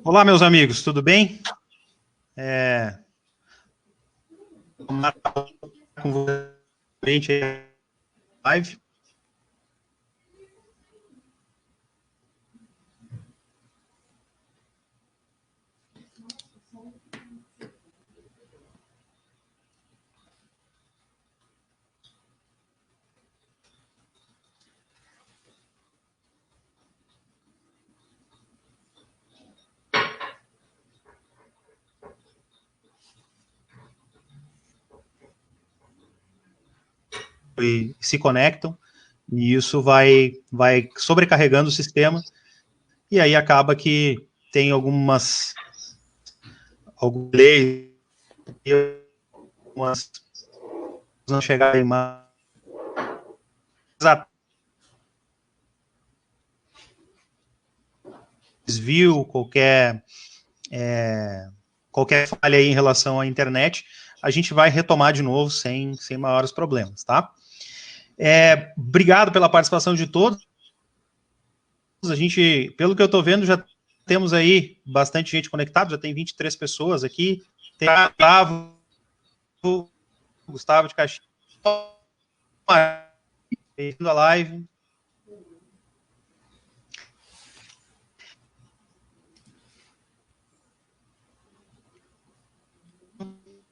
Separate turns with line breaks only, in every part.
Olá, meus amigos, tudo bem? Com você live. E se conectam, e isso vai sobrecarregando o sistema, e aí acaba que tem algumas leis, algumas não chegarem mais desvio, qualquer falha aí em relação à internet, a gente vai retomar de novo sem maiores problemas, tá? Obrigado pela participação de todos. A gente, pelo que eu estou vendo, já temos aí bastante gente conectada, já tem 23 pessoas aqui. Tem Gustavo de Caxias, bem-vindo à live.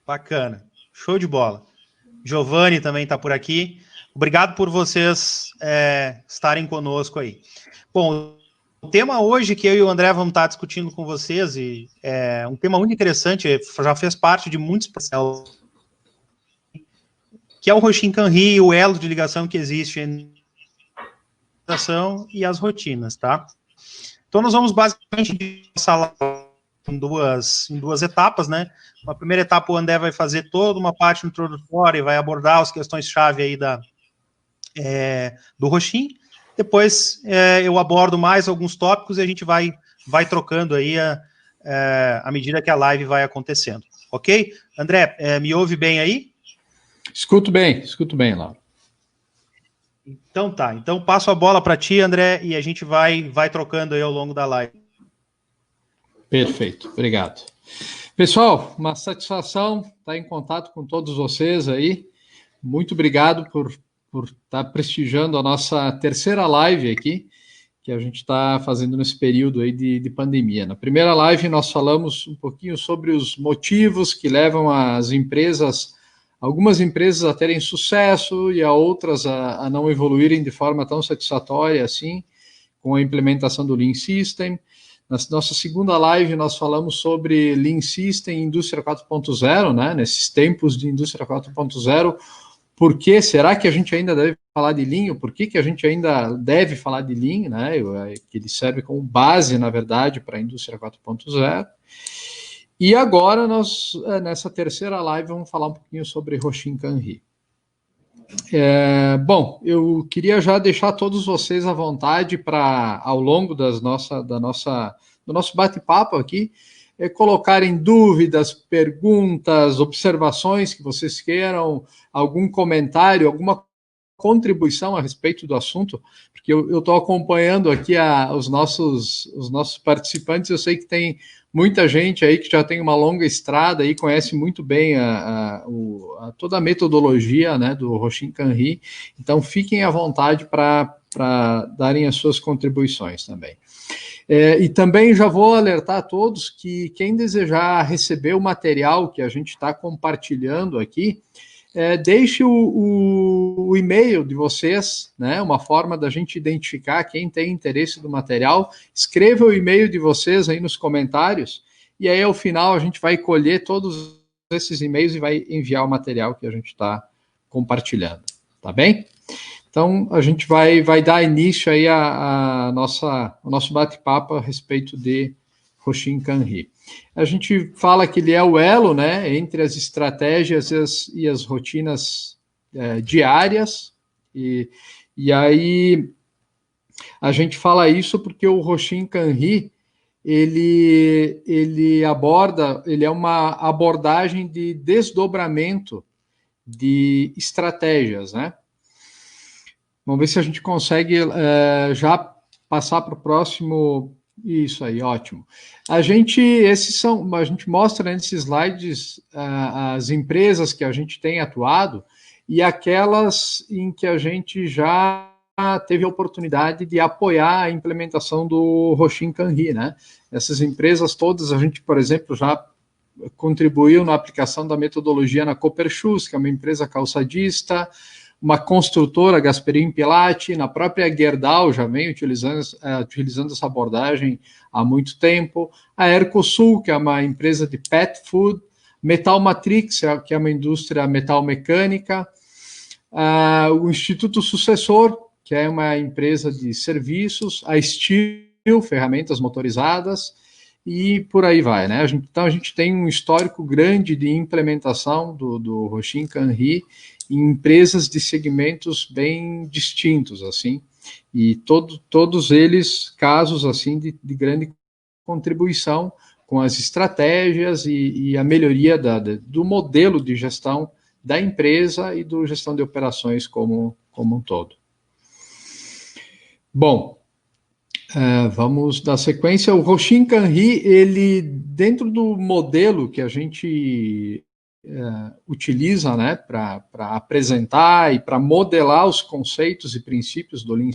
Bacana, show de bola. Giovanni também está por aqui. Obrigado por vocês estarem conosco aí. Bom, o tema hoje que eu e o André vamos estar discutindo com vocês, e é um tema muito interessante, já fez parte de muitos processos, que é o Hoshin Kanri, o elo de ligação que existe entre a organização e as rotinas, tá? Então, nós vamos basicamente passar em duas etapas, né? Na primeira etapa, o André vai fazer toda uma parte introdutória e vai abordar as questões-chave aí do Hoshin. Depois, eu abordo mais alguns tópicos e a gente vai trocando aí à medida que a live vai acontecendo. Ok? André, me ouve bem aí?
Escuto bem, Laura.
Então tá, então passo a bola para ti, André, e a gente vai trocando aí ao longo da live.
Perfeito, obrigado. Pessoal, uma satisfação estar em contato com todos vocês aí. Muito obrigado por estar prestigiando a nossa terceira live aqui, que a gente está fazendo nesse período aí de pandemia. Na primeira live nós falamos um pouquinho sobre os motivos que levam algumas empresas a terem sucesso e a outras a não evoluírem de forma tão satisfatória assim, com a implementação do Lean System. Na nossa segunda live, nós falamos sobre Lean System e Indústria 4.0, né? Nesses tempos de Indústria 4.0, por que será que a gente ainda deve falar de Lean? Por que a gente ainda deve falar de Lean, né? Que ele serve como base, na verdade, para a Indústria 4.0. E agora, nós, nessa terceira live, vamos falar um pouquinho sobre Hoshin Kanri. Bom, eu queria já deixar todos vocês à vontade para, ao longo do nosso bate-papo aqui, colocarem dúvidas, perguntas, observações que vocês queiram, algum comentário, alguma contribuição a respeito do assunto, porque eu estou acompanhando aqui os nossos participantes, eu sei que tem muita gente aí que já tem uma longa estrada e conhece muito bem toda a metodologia, né, do Hoshin Kanri, então fiquem à vontade para darem as suas contribuições também. E também já vou alertar a todos que quem desejar receber o material que a gente está compartilhando aqui, deixe o e-mail de vocês, né? Uma forma da gente identificar quem tem interesse do material. Escreva o e-mail de vocês aí nos comentários, e aí ao final a gente vai colher todos esses e-mails e vai enviar o material que a gente está compartilhando, tá bem? Então a gente vai dar início aí ao nosso bate-papo a respeito de Hoshin Kanri. A gente fala que ele é o elo, né, entre as estratégias e as rotinas diárias, e aí a gente fala isso porque o Hoshin Kanri, ele é uma abordagem de desdobramento de estratégias, né? Vamos ver se a gente consegue já passar para o próximo. Isso aí, ótimo. A gente mostra nesses slides as empresas que a gente tem atuado e aquelas em que a gente já teve a oportunidade de apoiar a implementação do Hoshin Kanri, né? Essas empresas todas, a gente, por exemplo, já contribuiu na aplicação da metodologia na Coopershus, que é uma empresa calçadista, uma construtora, Gasperim Pilati, na própria Gerdau já vem utilizando essa abordagem há muito tempo, a Ercosul, que é uma empresa de pet food, Metal Matrix, que é uma indústria metalmecânica, o Instituto Sucessor, que é uma empresa de serviços, a Steel, ferramentas motorizadas, e por aí vai, né? Então a gente tem um histórico grande de implementação do Hoshin Kanri em empresas de segmentos bem distintos, assim, e todos eles casos assim de grande contribuição com as estratégias e a melhoria do modelo de gestão da empresa e do gestão de operações como um todo. Bom, vamos dar sequência. O Hoshin Kanri, ele, dentro do modelo que a gente utiliza, né, para apresentar e para modelar os conceitos e princípios do Lean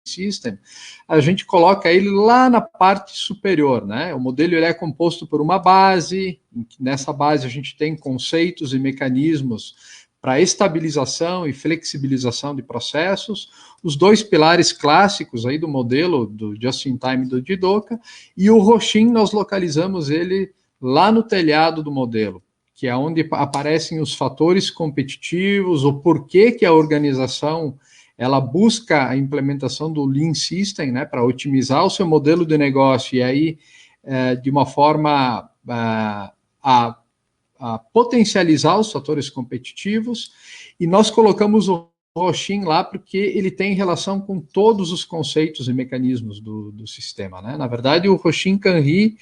System, a gente coloca ele lá na parte superior, né? O modelo ele é composto por uma base, nessa base a gente tem conceitos e mecanismos para estabilização e flexibilização de processos, os dois pilares clássicos aí do modelo do Just-in-Time do Jidoka, e o Hoshin nós localizamos ele lá no telhado do modelo, que é onde aparecem os fatores competitivos, o porquê que a organização ela busca a implementação do Lean System, né, para otimizar o seu modelo de negócio e aí, de uma forma a potencializar os fatores competitivos, e nós colocamos o Hoshin lá porque ele tem relação com todos os conceitos e mecanismos do sistema, né? Na verdade, o Hoshin Kanri,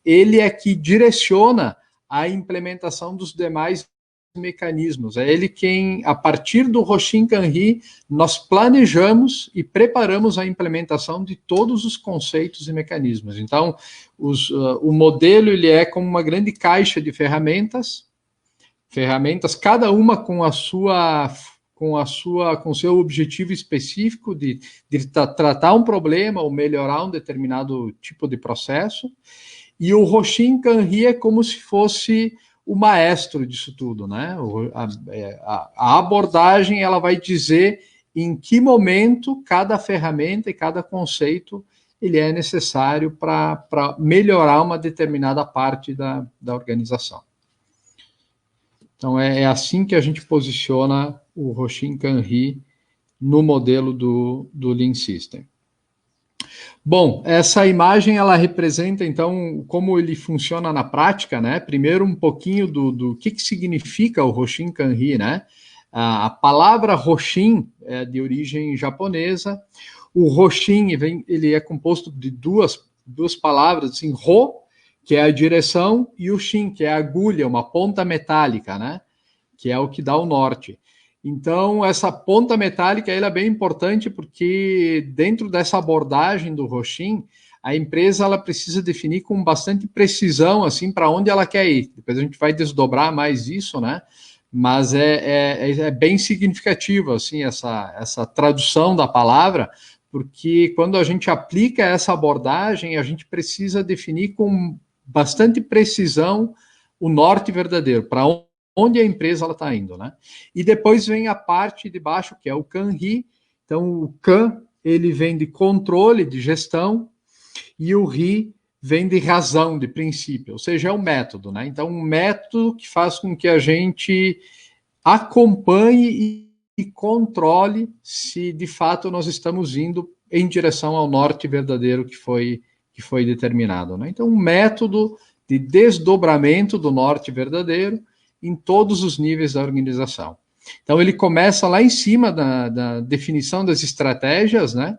ele é que direciona a implementação dos demais mecanismos. É ele quem, a partir do Hoshin Kanri, nós planejamos e preparamos a implementação de todos os conceitos e mecanismos. Então, o modelo ele é como uma grande caixa de ferramentas, cada uma com seu objetivo específico de tratar um problema ou melhorar um determinado tipo de processo. E o Hoshin Kanri é como se fosse o maestro disso tudo, né? A abordagem ela vai dizer em que momento cada ferramenta e cada conceito ele é necessário para melhorar uma determinada parte da organização. Então é assim que a gente posiciona o Hoshin Kanri no modelo do Lean System. Bom, essa imagem ela representa então como ele funciona na prática, né? Primeiro um pouquinho do que significa o Hoshin Kanri, né? A palavra Hoshin é de origem japonesa. O Hoshin ele é composto de duas palavras, assim, Ho, que é a direção, e o Shin, que é a agulha, uma ponta metálica, né? Que é o que dá o norte. Então, essa ponta metálica ela é bem importante porque dentro dessa abordagem do Hoshin, a empresa ela precisa definir com bastante precisão assim para onde ela quer ir. Depois a gente vai desdobrar mais isso, né? Mas é bem significativo assim essa tradução da palavra, porque quando a gente aplica essa abordagem, a gente precisa definir com bastante precisão o norte verdadeiro, para onde a empresa está indo, né? E depois vem a parte de baixo, que é o CAN-RI. Então, o CAN, ele vem de controle, de gestão, e o RI vem de razão, de princípio, ou seja, é um método, né? Então, um método que faz com que a gente acompanhe e controle se, de fato, nós estamos indo em direção ao norte verdadeiro que foi determinado, né? Então, um método de desdobramento do norte verdadeiro em todos os níveis da organização. Então, ele começa lá em cima da definição das estratégias, né?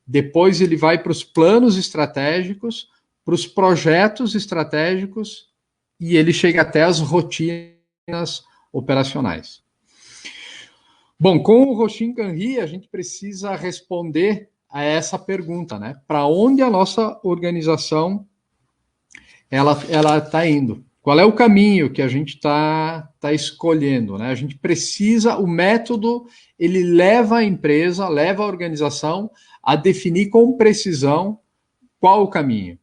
Depois ele vai para os planos estratégicos, para os projetos estratégicos, e ele chega até as rotinas operacionais. Bom, com o Roshin Kanri, a gente precisa responder a essa pergunta, né? Para onde a nossa organização ela está indo? Qual é o caminho que a gente está escolhendo, né? A gente precisa, o método, ele leva a empresa, leva a organização a definir com precisão qual o caminho.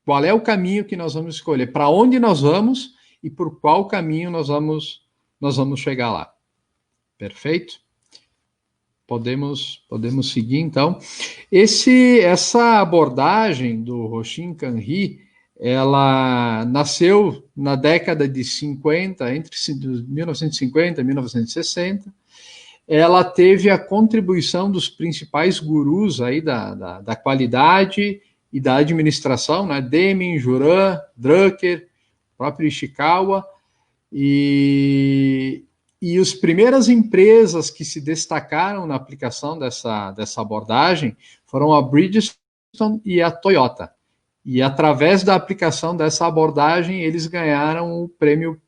Qual é o caminho que nós vamos escolher? Para onde nós vamos e por qual caminho nós vamos chegar lá. Perfeito? Podemos seguir, então. Essa abordagem do Roshin Kanri, ela nasceu na década de 50, entre 1950 e 1960. Ela teve a contribuição dos principais gurus aí da qualidade e da administração, né? Deming, Juran, Drucker, próprio Ishikawa, e as primeiras empresas que se destacaram na aplicação dessa abordagem foram a Bridgestone e a Toyota. E através da aplicação dessa abordagem, eles ganharam o prêmio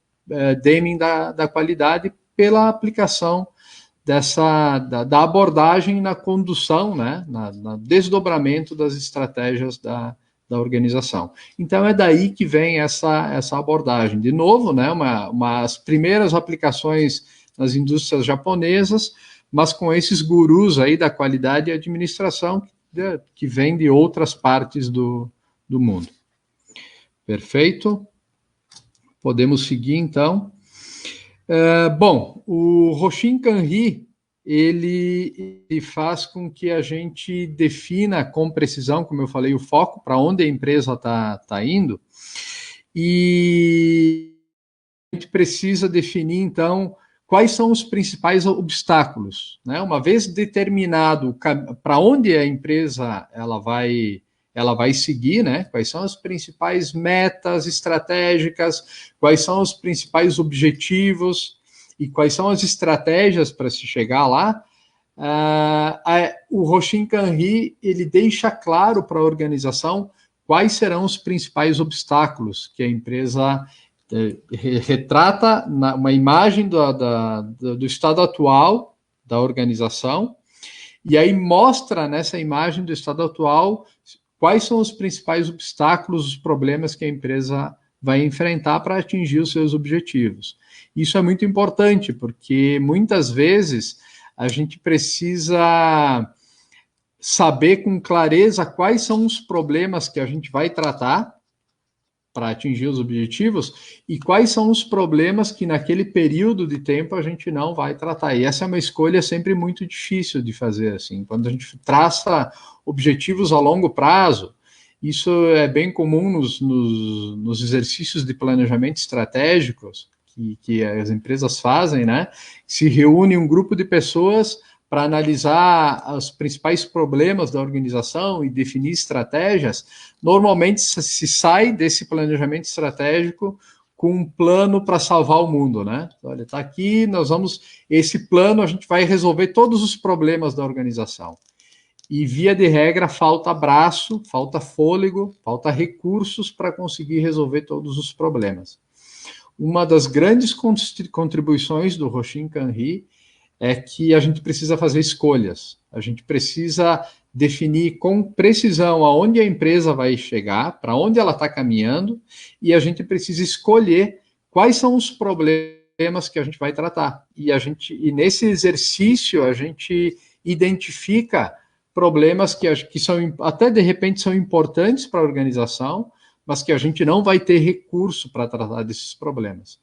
Deming da qualidade pela aplicação da abordagem na condução, né, no desdobramento das estratégias da organização. Então, é daí que vem essa abordagem. De novo, né, umas primeiras aplicações nas indústrias japonesas, mas com esses gurus aí da qualidade e administração que vêm de outras partes do mundo. Perfeito? Podemos seguir, então. Bom, o Roshin Kanri, ele faz com que a gente defina com precisão, como eu falei, o foco, para onde a empresa está indo, e a gente precisa definir, então, quais são os principais obstáculos, né? Uma vez determinado para onde a empresa ela vai seguir, né? Quais são as principais metas estratégicas, quais são os principais objetivos e quais são as estratégias para se chegar lá. O Roshin Kanri, ele deixa claro para a organização quais serão os principais obstáculos que a empresa retrata uma imagem do estado atual da organização, e aí mostra nessa imagem do estado atual quais são os principais obstáculos, os problemas que a empresa vai enfrentar para atingir os seus objetivos. Isso é muito importante, porque muitas vezes a gente precisa saber com clareza quais são os problemas que a gente vai tratar para atingir os objetivos e quais são os problemas que naquele período de tempo a gente não vai tratar. E essa é uma escolha sempre muito difícil de fazer, assim. Quando a gente traça objetivos a longo prazo, isso é bem comum nos exercícios de planejamento estratégicos que as empresas fazem, né? Se reúne um grupo de pessoas para analisar os principais problemas da organização e definir estratégias. Normalmente se sai desse planejamento estratégico com um plano para salvar o mundo, né? Olha, está aqui, esse plano a gente vai resolver todos os problemas da organização. E, via de regra, falta braço, falta fôlego, falta recursos para conseguir resolver todos os problemas. Uma das grandes contribuições do Roshin Kanri é que a gente precisa fazer escolhas. A gente precisa definir com precisão aonde a empresa vai chegar, para onde ela está caminhando, e a gente precisa escolher quais são os problemas que a gente vai tratar. E nesse exercício a gente identifica problemas que são, até de repente, são importantes para a organização, mas que a gente não vai ter recurso para tratar desses problemas.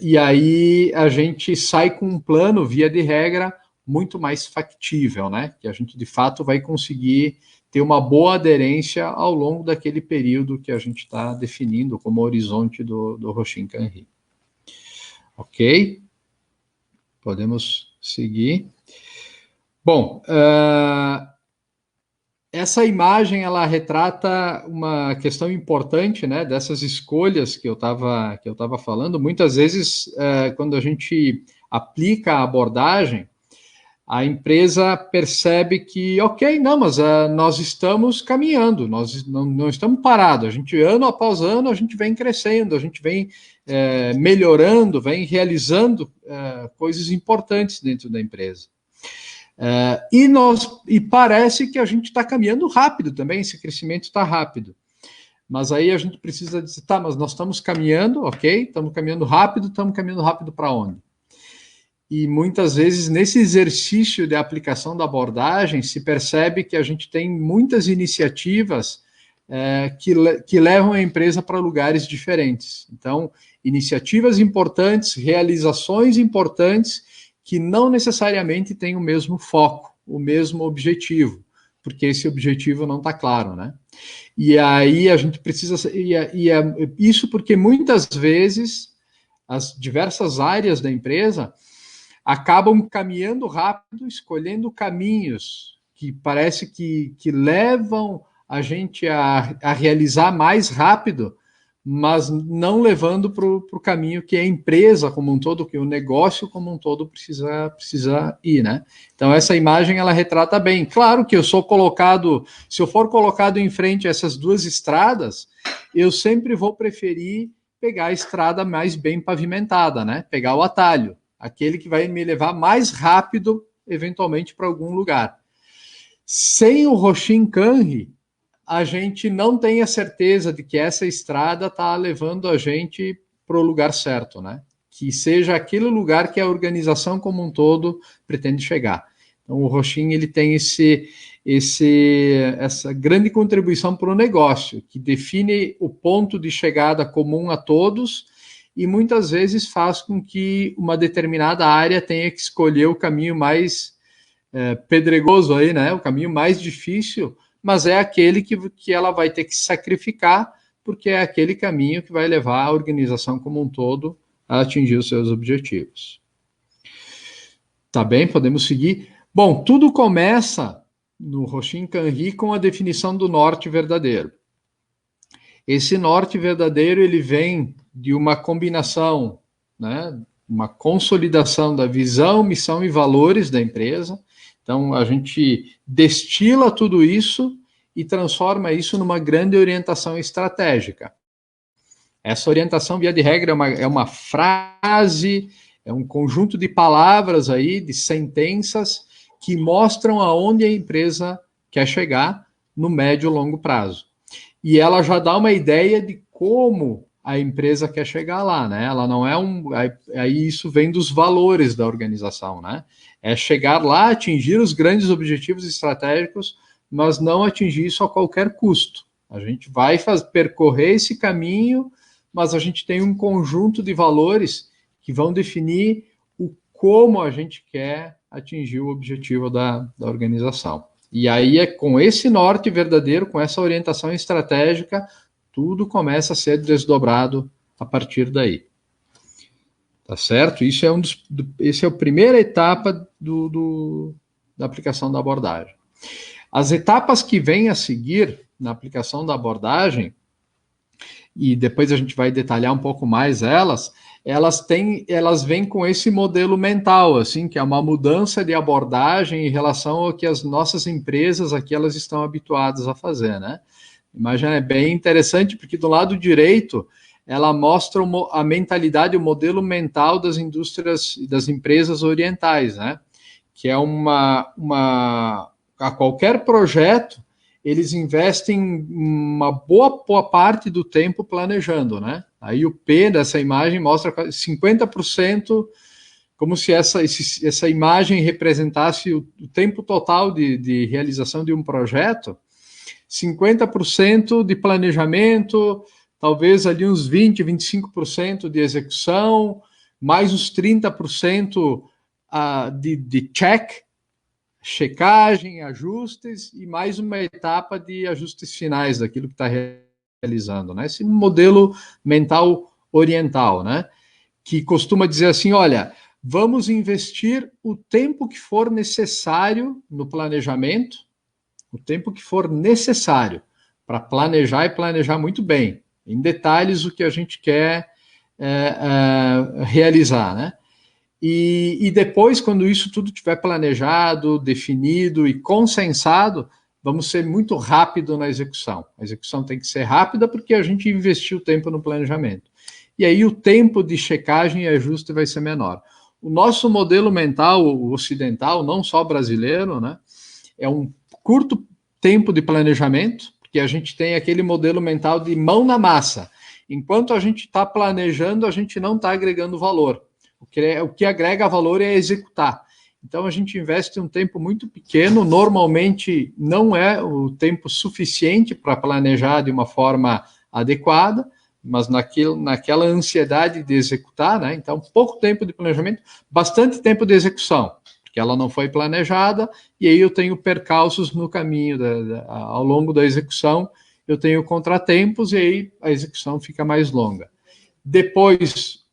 E aí a gente sai com um plano, via de regra, muito mais factível, né? Que a gente, de fato, vai conseguir ter uma boa aderência ao longo daquele período que a gente está definindo como horizonte do Hoshin Kanri. Ok? Podemos seguir. Bom, essa imagem, ela retrata uma questão importante, né, dessas escolhas que eu estava falando. Muitas vezes, quando a gente aplica a abordagem, a empresa percebe que, ok, não, mas nós estamos caminhando, nós não estamos parados. A gente, ano após ano, a gente vem crescendo, a gente vem melhorando, vem realizando coisas importantes dentro da empresa. E parece que a gente está caminhando rápido também, esse crescimento está rápido. Mas aí a gente precisa dizer, tá, mas nós estamos caminhando, ok, estamos caminhando rápido para onde? E muitas vezes, nesse exercício de aplicação da abordagem, se percebe que a gente tem muitas iniciativas que levam a empresa para lugares diferentes. Então, iniciativas importantes, realizações importantes, que não necessariamente têm o mesmo foco, o mesmo objetivo, porque esse objetivo não está claro, né? E aí a gente precisa... isso porque muitas vezes as diversas áreas da empresa acabam caminhando rápido, escolhendo caminhos que parece que levam a gente a realizar mais rápido, mas não levando para o caminho que a empresa como um todo, que o negócio como um todo precisa ir, né? Então, essa imagem, ela retrata bem. Claro que se eu for colocado em frente a essas duas estradas, eu sempre vou preferir pegar a estrada mais bem pavimentada, né? Pegar o atalho, aquele que vai me levar mais rápido, eventualmente, para algum lugar. Sem o Hoshin Kanri, a gente não tem a certeza de que essa estrada está levando a gente para o lugar certo, né? Que seja aquele lugar que a organização como um todo pretende chegar. Então, o Hoshin, ele tem essa grande contribuição para o negócio, que define o ponto de chegada comum a todos e muitas vezes faz com que uma determinada área tenha que escolher o caminho mais pedregoso aí, né? O caminho mais difícil, mas é aquele que ela vai ter que sacrificar, porque é aquele caminho que vai levar a organização como um todo a atingir os seus objetivos. Tá bem? Podemos seguir. Bom, tudo começa no Hoshin Kanri com a definição do norte verdadeiro. Esse norte verdadeiro, ele vem de uma combinação, né, uma consolidação da visão, missão e valores da empresa. Então, a gente destila tudo isso e transforma isso numa grande orientação estratégica. Essa orientação, via de regra, é uma frase, é um conjunto de palavras aí, de sentenças, que mostram aonde a empresa quer chegar no médio e longo prazo. E ela já dá uma ideia de como a empresa quer chegar lá, né? Ela não é aí isso vem dos valores da organização, né? É chegar lá, atingir os grandes objetivos estratégicos, mas não atingir isso a qualquer custo. A gente vai percorrer esse caminho, mas a gente tem um conjunto de valores que vão definir como a gente quer atingir o objetivo da organização. E aí é com esse norte verdadeiro, com essa orientação estratégica, tudo começa a ser desdobrado a partir daí. Tá certo? Isso esse é a primeira etapa da aplicação da abordagem. As etapas que vêm a seguir na aplicação da abordagem, e depois a gente vai detalhar um pouco mais elas vêm com esse modelo mental, assim, que é uma mudança de abordagem em relação ao que as nossas empresas aqui elas estão habituadas a fazer, né? A imagem é bem interessante, porque do lado direito ela mostra a mentalidade, o modelo mental das indústrias e das empresas orientais, né? Que é a qualquer projeto, eles investem uma boa parte do tempo planejando, né? Aí o P dessa imagem mostra 50%, como se essa imagem representasse o tempo total de realização de um projeto, 50% de planejamento, talvez ali uns 20, 25% de execução, mais uns 30% de checagem, ajustes, e mais uma etapa de ajustes finais daquilo que está realizando, né? Esse modelo mental oriental, né? Que costuma dizer assim, olha, vamos investir o tempo que for necessário no planejamento, o tempo que for necessário para planejar e planejar muito bem, em detalhes o que a gente quer realizar, né? E depois, quando isso tudo estiver planejado, definido e consensado, vamos ser muito rápido na execução. A execução tem que ser rápida porque a gente investiu tempo no planejamento. E aí o tempo de checagem e ajuste vai ser menor. O nosso modelo mental ocidental, não só brasileiro, né, é um curto tempo de planejamento, porque a gente tem aquele modelo mental de mão na massa. Enquanto a gente está planejando, a gente não está agregando valor. O que agrega valor é executar. Então, a gente investe um tempo muito pequeno, normalmente não é o tempo suficiente para planejar de uma forma adequada, mas naquela ansiedade de executar, né? Então, pouco tempo de planejamento, bastante tempo de execução, porque ela não foi planejada, e aí eu tenho percalços no caminho, ao longo da execução, eu tenho contratempos, e aí a execução fica mais longa. Depois,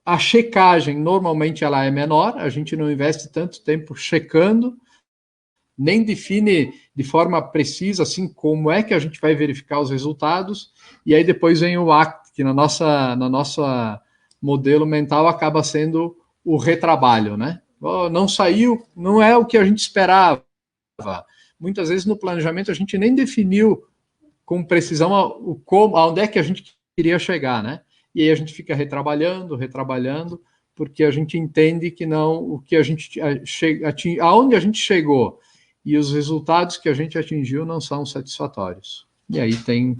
a checagem, normalmente, ela é menor, a gente não investe tanto tempo checando, nem define de forma precisa, assim, como é que a gente vai verificar os resultados, e aí depois vem o ACT, que na nossa modelo mental acaba sendo o retrabalho, né? Oh, não saiu, não é o que a gente esperava. Muitas vezes no planejamento a gente nem definiu com precisão aonde é que a gente queria chegar, né? E aí a gente fica retrabalhando, porque a gente entende que não, o que a gente aonde a gente chegou e os resultados que a gente atingiu não são satisfatórios. E aí tem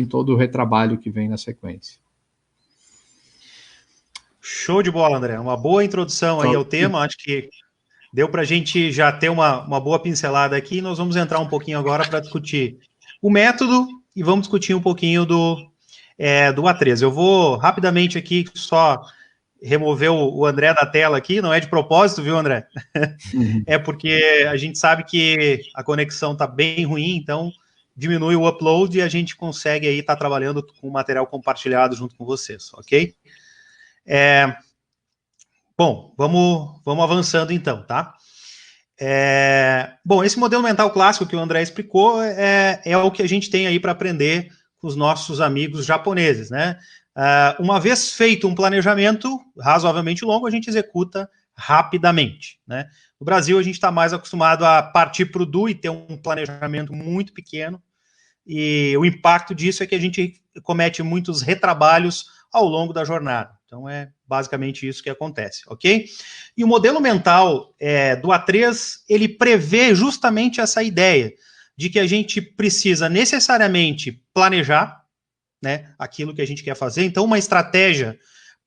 todo o retrabalho que vem na sequência.
Show de bola, André. Uma boa introdução aí ao tema. Acho que deu para a gente já ter uma boa pincelada aqui. Nós vamos entrar um pouquinho agora para discutir o método e vamos discutir um pouquinho do A3. Eu vou rapidamente aqui só remover o André da tela aqui. Não é de propósito, viu, André? É porque a gente sabe que a conexão está bem ruim, então diminui o upload e a gente consegue aí estar trabalhando com o material compartilhado junto com vocês, ok? Bom, vamos avançando então, tá? Bom, esse modelo mental clássico que o André explicou é o que a gente tem aí para aprender com os nossos amigos japoneses, né? Uma vez feito um planejamento razoavelmente longo, a gente executa rapidamente, né? No Brasil, a gente está mais acostumado a partir para o do e ter um planejamento muito pequeno, e o impacto disso é que a gente comete muitos retrabalhos ao longo da jornada. Então, é basicamente isso que acontece, ok? E o modelo mental do A3, ele prevê justamente essa ideia de que a gente precisa necessariamente planejar, né, aquilo que a gente quer fazer. Então, uma estratégia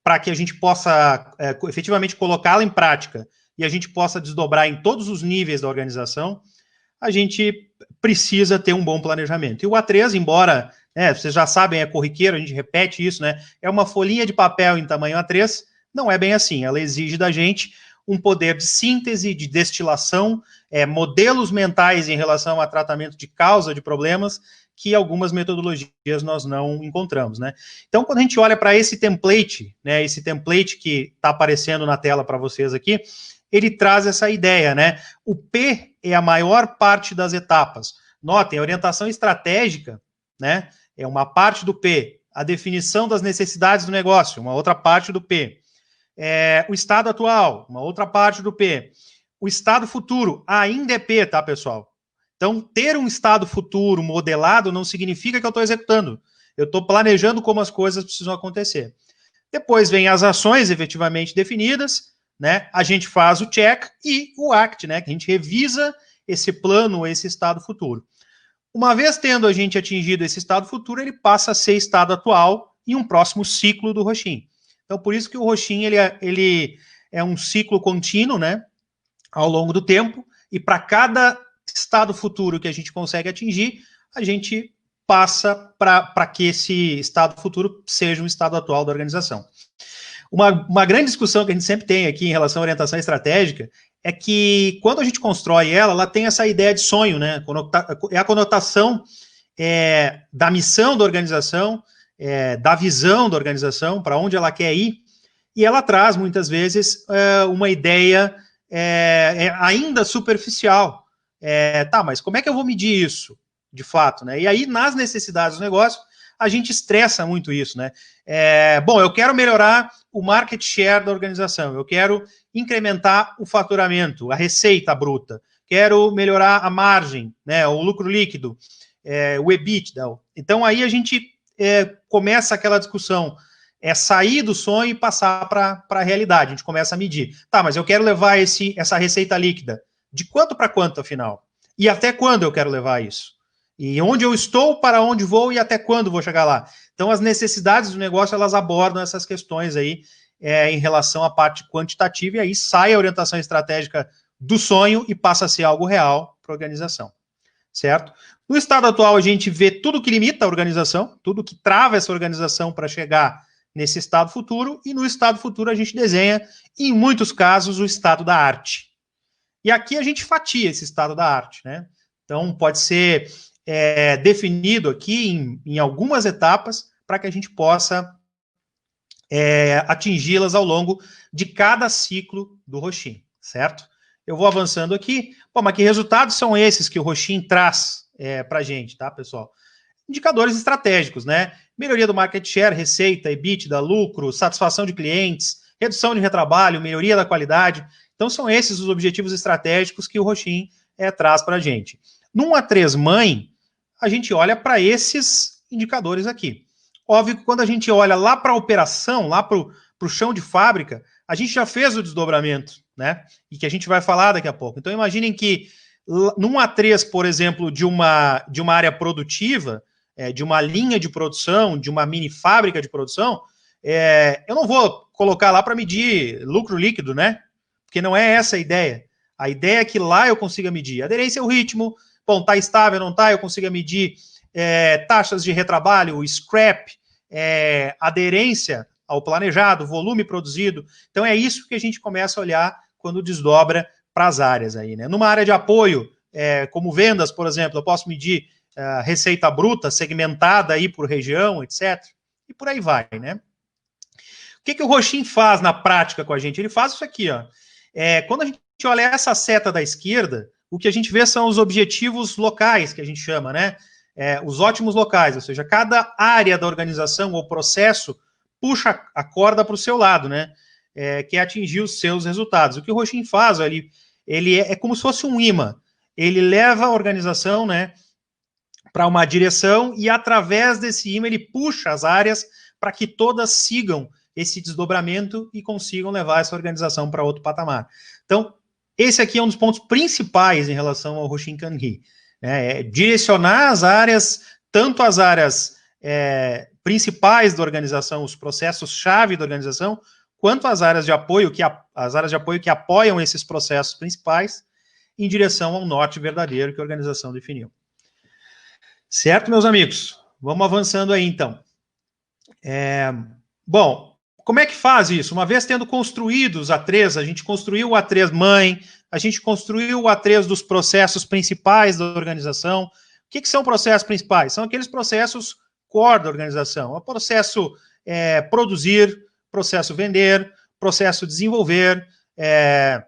para que a gente possa efetivamente colocá-la em prática e a gente possa desdobrar em todos os níveis da organização, a gente precisa ter um bom planejamento. E o A3, embora, vocês já sabem, é corriqueiro, a gente repete isso, né? É uma folhinha de papel em tamanho A3, não é bem assim. Ela exige da gente um poder de síntese, de destilação, modelos mentais em relação a tratamento de causa de problemas, que algumas metodologias nós não encontramos, né? Então, quando a gente olha para esse template, né, esse template que está aparecendo na tela para vocês aqui, ele traz essa ideia, né? O P é a maior parte das etapas. Notem, a orientação estratégica, né, é uma parte do P. A definição das necessidades do negócio, uma outra parte do P. O estado atual, uma outra parte do P. O estado futuro ainda é P, tá, pessoal? Então, ter um estado futuro modelado não significa que eu estou executando. Eu estou planejando como as coisas precisam acontecer. Depois vem as ações efetivamente definidas, né? A gente faz o check e o act, né? Que a gente revisa esse plano, esse estado futuro. Uma vez tendo a gente atingido esse estado futuro, ele passa a ser estado atual em um próximo ciclo do Roshin. Então, por isso que o Roshin ele é um ciclo contínuo, né? Ao longo do tempo, e para cada estado futuro que a gente consegue atingir, a gente passa para que esse estado futuro seja um estado atual da organização. Uma grande discussão que a gente sempre tem aqui em relação à orientação estratégica é que quando a gente constrói ela tem essa ideia de sonho, né? É a conotação da missão da organização, da visão da organização, para onde ela quer ir, e ela traz, muitas vezes, uma ideia ainda superficial. Tá, mas como é que eu vou medir isso, de fato, né? E aí, nas necessidades do negócio, a gente estressa muito isso, né? Bom, eu quero melhorar o market share da organização, eu quero incrementar o faturamento, a receita bruta, quero melhorar a margem, né, o lucro líquido, o EBITDA. Então, aí a gente começa aquela discussão, sair do sonho e passar para a realidade. A gente começa a medir. Tá, mas eu quero levar essa receita líquida. De quanto para quanto, afinal? E até quando eu quero levar isso? E onde eu estou, para onde vou e até quando vou chegar lá? Então, as necessidades do negócio, elas abordam essas questões aí em relação à parte quantitativa, e aí sai a orientação estratégica do sonho e passa a ser algo real para a organização, certo? No estado atual, a gente vê tudo que limita a organização, tudo que trava essa organização para chegar nesse estado futuro, e no estado futuro a gente desenha, em muitos casos, o estado da arte. E aqui a gente fatia esse estado da arte, né? Então, pode ser definido aqui em algumas etapas para que a gente possa atingi-las ao longo de cada ciclo do Roshin, certo? Eu vou avançando aqui. Bom, mas que resultados são esses que o Roshin traz para a gente, tá, pessoal? Indicadores estratégicos, né? Melhoria do market share, receita, EBITDA, lucro, satisfação de clientes, redução de retrabalho, melhoria da qualidade. Então, são esses os objetivos estratégicos que o Roshin traz para a gente. Num A3 mãe, a gente olha para esses indicadores aqui. Óbvio que quando a gente olha lá para a operação, lá para o chão de fábrica, a gente já fez o desdobramento, né? E que a gente vai falar daqui a pouco. Então, imaginem que num A3, por exemplo, de uma área produtiva, de uma linha de produção, de uma mini fábrica de produção, eu não vou colocar lá para medir lucro líquido, né? Porque não é essa a ideia. A ideia é que lá eu consiga medir aderência ao ritmo, bom, tá estável, não tá, eu consiga medir taxas de retrabalho, scrap, aderência ao planejado, volume produzido. Então é isso que a gente começa a olhar quando desdobra para as áreas aí, né? Numa área de apoio, como vendas, por exemplo, eu posso medir receita bruta segmentada aí por região, etc. E por aí vai, né? O que o Roshin faz na prática com a gente? Ele faz isso aqui, ó. Quando a gente olha essa seta da esquerda, o que a gente vê são os objetivos locais, que a gente chama, né? Os ótimos locais, ou seja, cada área da organização ou processo puxa a corda para o seu lado, né? Que é atingir os seus resultados. O que o Roshin faz, ele é como se fosse um imã. Ele leva a organização, né, para uma direção e, através desse imã, ele puxa as áreas para que todas sigam esse desdobramento e consigam levar essa organização para outro patamar. Então, esse aqui é um dos pontos principais em relação ao Roshin Kanri, né? Direcionar as áreas, tanto as áreas principais da organização, os processos-chave da organização, quanto as áreas de apoio que apoiam esses processos principais em direção ao norte verdadeiro que a organização definiu. Certo, meus amigos? Vamos avançando aí, então. Bom, como é que faz isso? Uma vez tendo construído os A3, a gente construiu o A3 mãe, a gente construiu o A3 dos processos principais da organização. O que são processos principais? São aqueles processos core da organização. O processo produzir, processo vender, processo desenvolver,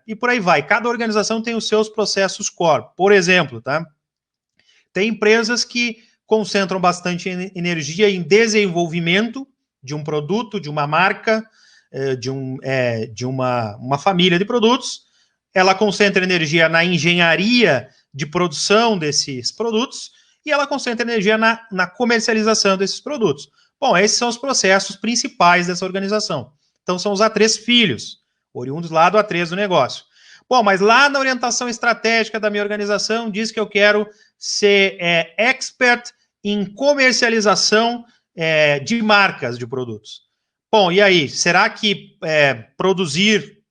e por aí vai. Cada organização tem os seus processos core. Por exemplo, tá? Tem empresas que concentram bastante energia em desenvolvimento de um produto, de uma marca, de uma família de produtos. Ela concentra energia na engenharia de produção desses produtos e ela concentra energia na comercialização desses produtos. Bom, esses são os processos principais dessa organização. Então, são os A3 filhos, oriundos lá do A3 do negócio. Bom, mas lá na orientação estratégica da minha organização diz que eu quero ser expert em comercialização de marcas de produtos. Bom, e aí, será que produzir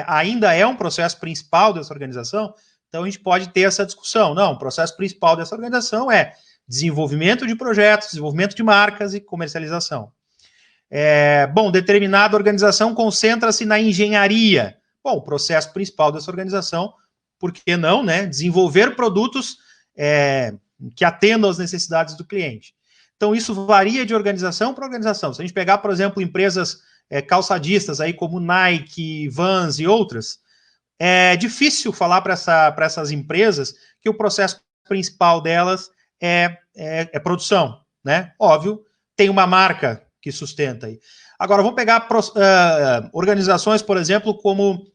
ainda é um processo principal dessa organização? Então, a gente pode ter essa discussão. Não, o processo principal dessa organização é desenvolvimento de projetos, desenvolvimento de marcas e comercialização. Bom, determinada organização concentra-se na engenharia. Bom, o processo principal dessa organização, por que não, né? Desenvolver produtos que atendam às necessidades do cliente. Então, isso varia de organização para organização. Se a gente pegar, por exemplo, empresas calçadistas, aí como Nike, Vans e outras, é difícil falar para essas empresas que o processo principal delas é produção, né? Óbvio, tem uma marca que sustenta aí. Agora, vamos pegar organizações, por exemplo, como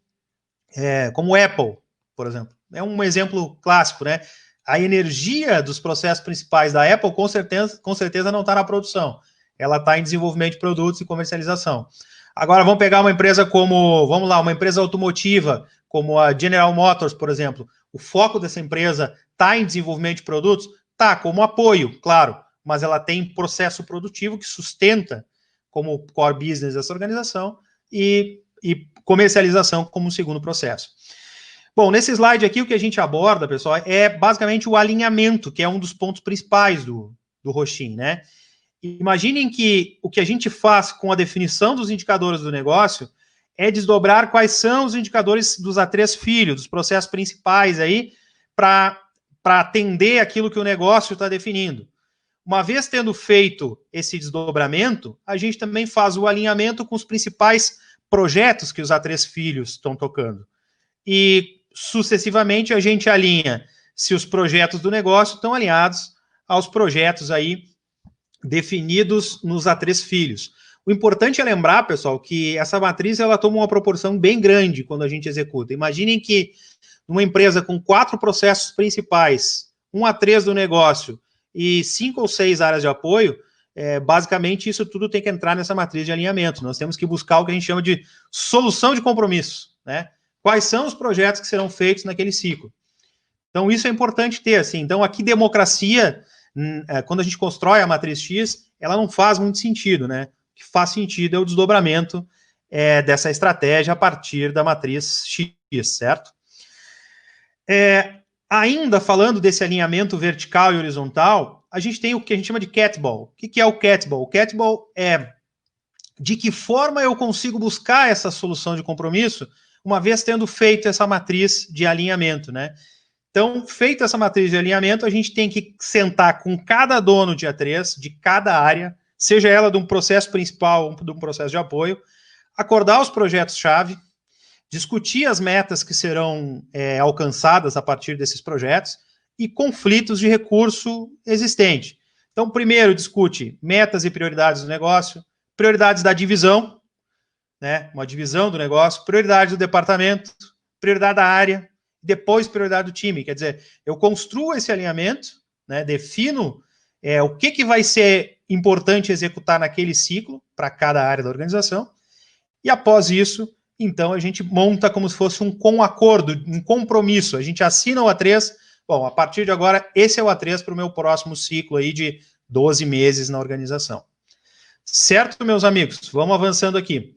Apple, por exemplo. É um exemplo clássico, né? A energia dos processos principais da Apple, com certeza não está na produção. Ela está em desenvolvimento de produtos e comercialização. Agora, vamos pegar uma empresa como, uma empresa automotiva, como a General Motors, por exemplo. O foco dessa empresa está em desenvolvimento de produtos? Está, como apoio, claro, mas ela tem processo produtivo que sustenta como core business dessa organização e comercialização como um segundo processo. Bom, nesse slide aqui, o que a gente aborda, pessoal, é basicamente o alinhamento, que é um dos pontos principais do Roxin, né? Imaginem que o que a gente faz com a definição dos indicadores do negócio é desdobrar quais são os indicadores dos A3 filhos, dos processos principais aí, para atender aquilo que o negócio está definindo. Uma vez tendo feito esse desdobramento, a gente também faz o alinhamento com os principais projetos que os A3 filhos estão tocando. E, sucessivamente, a gente alinha se os projetos do negócio estão alinhados aos projetos aí definidos nos A3 filhos. O importante é lembrar, pessoal, que essa matriz ela toma uma proporção bem grande quando a gente executa. Imaginem que numa empresa com 4 processos principais, um A3 do negócio e 5 ou 6 áreas de apoio, basicamente isso tudo tem que entrar nessa matriz de alinhamento. Nós temos que buscar o que a gente chama de solução de compromisso, né? Quais são os projetos que serão feitos naquele ciclo. Então, isso é importante ter, assim. Então, aqui, democracia, quando a gente constrói a matriz X, ela não faz muito sentido, né? O que faz sentido é o desdobramento dessa estratégia a partir da matriz X, certo? Ainda falando desse alinhamento vertical e horizontal, a gente tem o que a gente chama de catball. O que é o catball? O catball é de que forma eu consigo buscar essa solução de compromisso uma vez tendo feito essa matriz de alinhamento, né? Então, feita essa matriz de alinhamento, a gente tem que sentar com cada dono de A3, de cada área, seja ela de um processo principal ou de um processo de apoio, acordar os projetos-chave, discutir as metas que serão alcançadas a partir desses projetos e conflitos de recurso existente. Então, primeiro, discute metas e prioridades do negócio, prioridades da divisão, né, uma divisão do negócio, prioridade do departamento, prioridade da área, depois prioridade do time. Quer dizer, eu construo esse alinhamento, né, defino o que vai ser importante executar naquele ciclo para cada área da organização, e após isso, então, a gente monta como se fosse um acordo, um compromisso. A gente assina o A3, bom, a partir de agora, esse é o A3 para o meu próximo ciclo aí de 12 meses na organização. Certo, meus amigos? Vamos avançando aqui.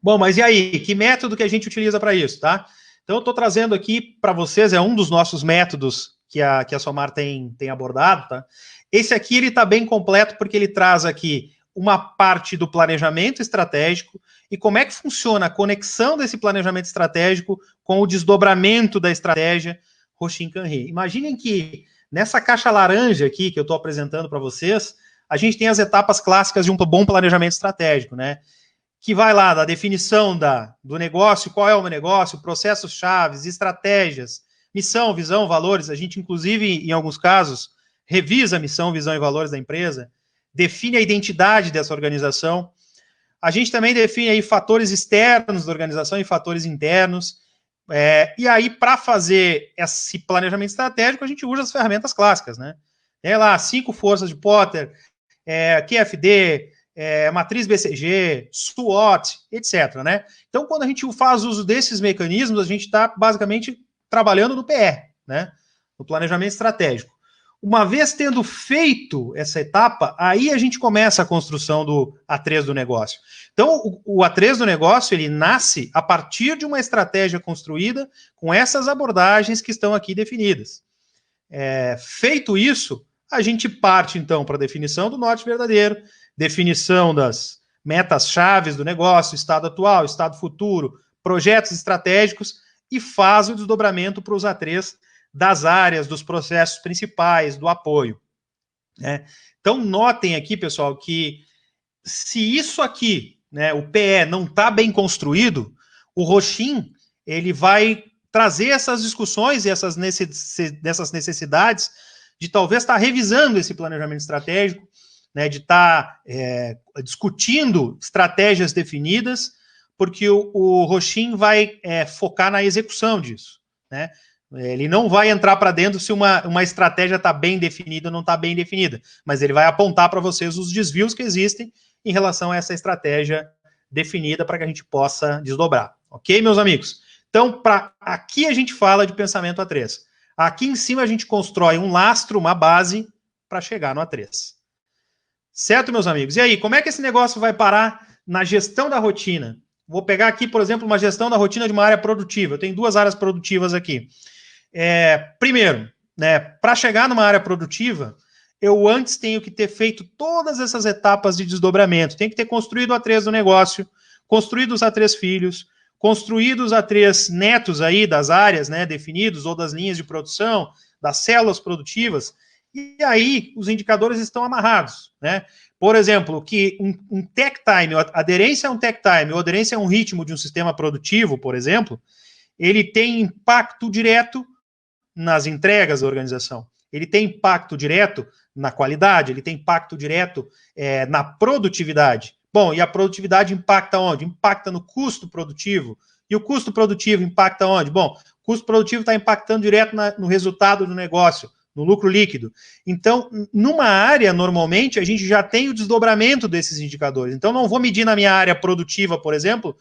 Bom, mas e aí? Que método que a gente utiliza para isso, tá? Então, eu estou trazendo aqui para vocês, é um dos nossos métodos que a Somar tem abordado, tá? Esse aqui, ele está bem completo porque ele traz aqui uma parte do planejamento estratégico e como é que funciona a conexão desse planejamento estratégico com o desdobramento da estratégia Roxin Canri. Imaginem que nessa caixa laranja aqui que eu estou apresentando para vocês, a gente tem as etapas clássicas de um bom planejamento estratégico, né? Que vai lá da definição do negócio, qual é o meu negócio, processos chaves, estratégias, missão, visão, valores. A gente, inclusive, em alguns casos, revisa a missão, visão e valores da empresa, define a identidade dessa organização. A gente também define aí fatores externos da organização e fatores internos. E aí, para fazer esse planejamento estratégico, a gente usa as ferramentas clássicas, né? Tem lá 5 forças de Potter, QFD, matriz BCG, SWOT, etc., né? Então, quando a gente faz uso desses mecanismos, a gente está basicamente trabalhando no PR, né? No planejamento estratégico. Uma vez tendo feito essa etapa, aí a gente começa a construção do A3 do negócio. Então, o A3 do negócio, ele nasce a partir de uma estratégia construída com essas abordagens que estão aqui definidas. Feito isso, A gente parte, então, para a definição do norte verdadeiro, definição das metas-chaves do negócio, estado atual, estado futuro, projetos estratégicos, e faz o desdobramento para os A3 das áreas, dos processos principais, do apoio. Né? Então, notem aqui, pessoal, que se isso aqui, né, o PE, não está bem construído, o Rochin, ele vai trazer essas discussões e essas necessidades de talvez estar revisando esse planejamento estratégico, né, de estar discutindo estratégias definidas, porque o Rochin vai focar na execução disso. Né? Ele não vai entrar para dentro se uma estratégia está bem definida ou não está bem definida, mas ele vai apontar para vocês os desvios que existem em relação a essa estratégia definida para que a gente possa desdobrar. Ok, meus amigos? Então, aqui a gente fala de pensamento A3. Aqui em cima a gente constrói um lastro, uma base, para chegar no A3. Certo, meus amigos? E aí, como é que esse negócio vai parar na gestão da rotina? Vou pegar aqui, por exemplo, uma gestão da rotina de uma área produtiva. Eu tenho 2 áreas produtivas aqui. Primeiro, né, para chegar numa área produtiva, eu antes tenho que ter feito todas essas etapas de desdobramento. Tenho que ter construído o A3 do negócio, construído os A3 filhos, construído os A3 netos aí das áreas, né, definidos, ou das linhas de produção, das células produtivas, e aí os indicadores estão amarrados, né? Por exemplo, que um tech time, aderência a um tech time, ou aderência a um ritmo de um sistema produtivo, por exemplo, ele tem impacto direto nas entregas da organização. Ele tem impacto direto na qualidade, ele tem impacto direto na produtividade. Bom, e a produtividade impacta onde? Impacta no custo produtivo. E o custo produtivo impacta onde? Bom, o custo produtivo está impactando direto no resultado do negócio, no lucro líquido. Então, numa área, normalmente, a gente já tem o desdobramento desses indicadores. Então, não vou medir na minha área produtiva, por exemplo,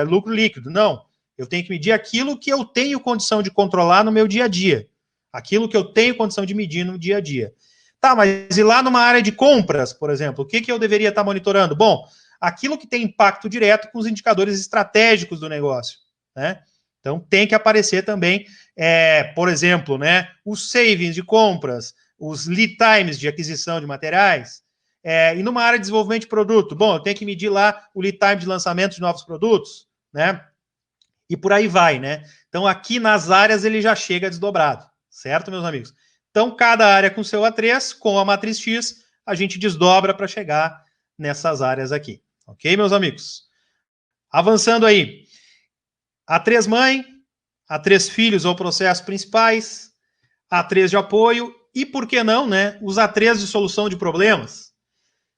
lucro líquido. Não. Eu tenho que medir aquilo que eu tenho condição de controlar no meu dia a dia. Aquilo que eu tenho condição de medir no dia a dia. Tá, mas e lá numa área de compras, por exemplo, o que eu deveria estar monitorando? Bom, aquilo que tem impacto direto com os indicadores estratégicos do negócio, né? Então, tem que aparecer também, por exemplo, né, os savings de compras, os lead times de aquisição de materiais, e numa área de desenvolvimento de produto, bom, eu tenho que medir lá o lead time de lançamento de novos produtos, né? E por aí vai, né? Então, aqui nas áreas ele já chega desdobrado, certo, meus amigos? Então, cada área com seu A3, com a matriz X, a gente desdobra para chegar nessas áreas aqui. Ok, meus amigos? Avançando aí. A3 mãe, A3 filhos ou processos principais, A3 de apoio e, por que não, né, os A3 de solução de problemas.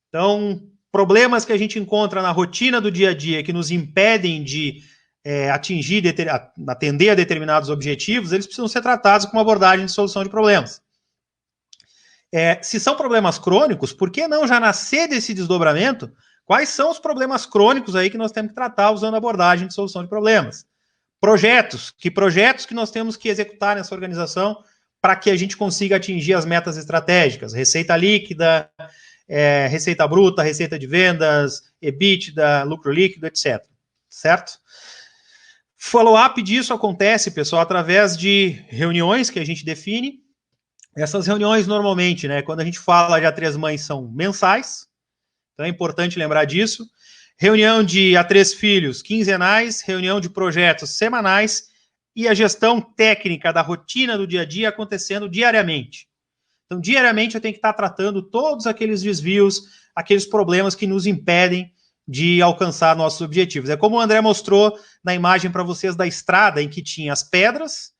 Então, problemas que a gente encontra na rotina do dia a dia que nos impedem de atender a determinados objetivos, eles precisam ser tratados com uma abordagem de solução de problemas. Se são problemas crônicos, por que não já nascer desse desdobramento? Quais são os problemas crônicos aí que nós temos que tratar usando a abordagem de solução de problemas? Projetos que nós temos que executar nessa organização para que a gente consiga atingir as metas estratégicas? Receita líquida, receita bruta, receita de vendas, EBITDA, lucro líquido, etc. Certo? Follow-up disso acontece, pessoal, através de reuniões que a gente define. Essas reuniões, normalmente, né, quando a gente fala de A3 mães, são mensais, então é importante lembrar disso. Reunião de A3 filhos, quinzenais, reunião de projetos semanais e a gestão técnica da rotina do dia a dia acontecendo diariamente. Então, diariamente eu tenho que estar tratando todos aqueles desvios, aqueles problemas que nos impedem de alcançar nossos objetivos. É como o André mostrou na imagem para vocês da estrada, em que tinha as pedras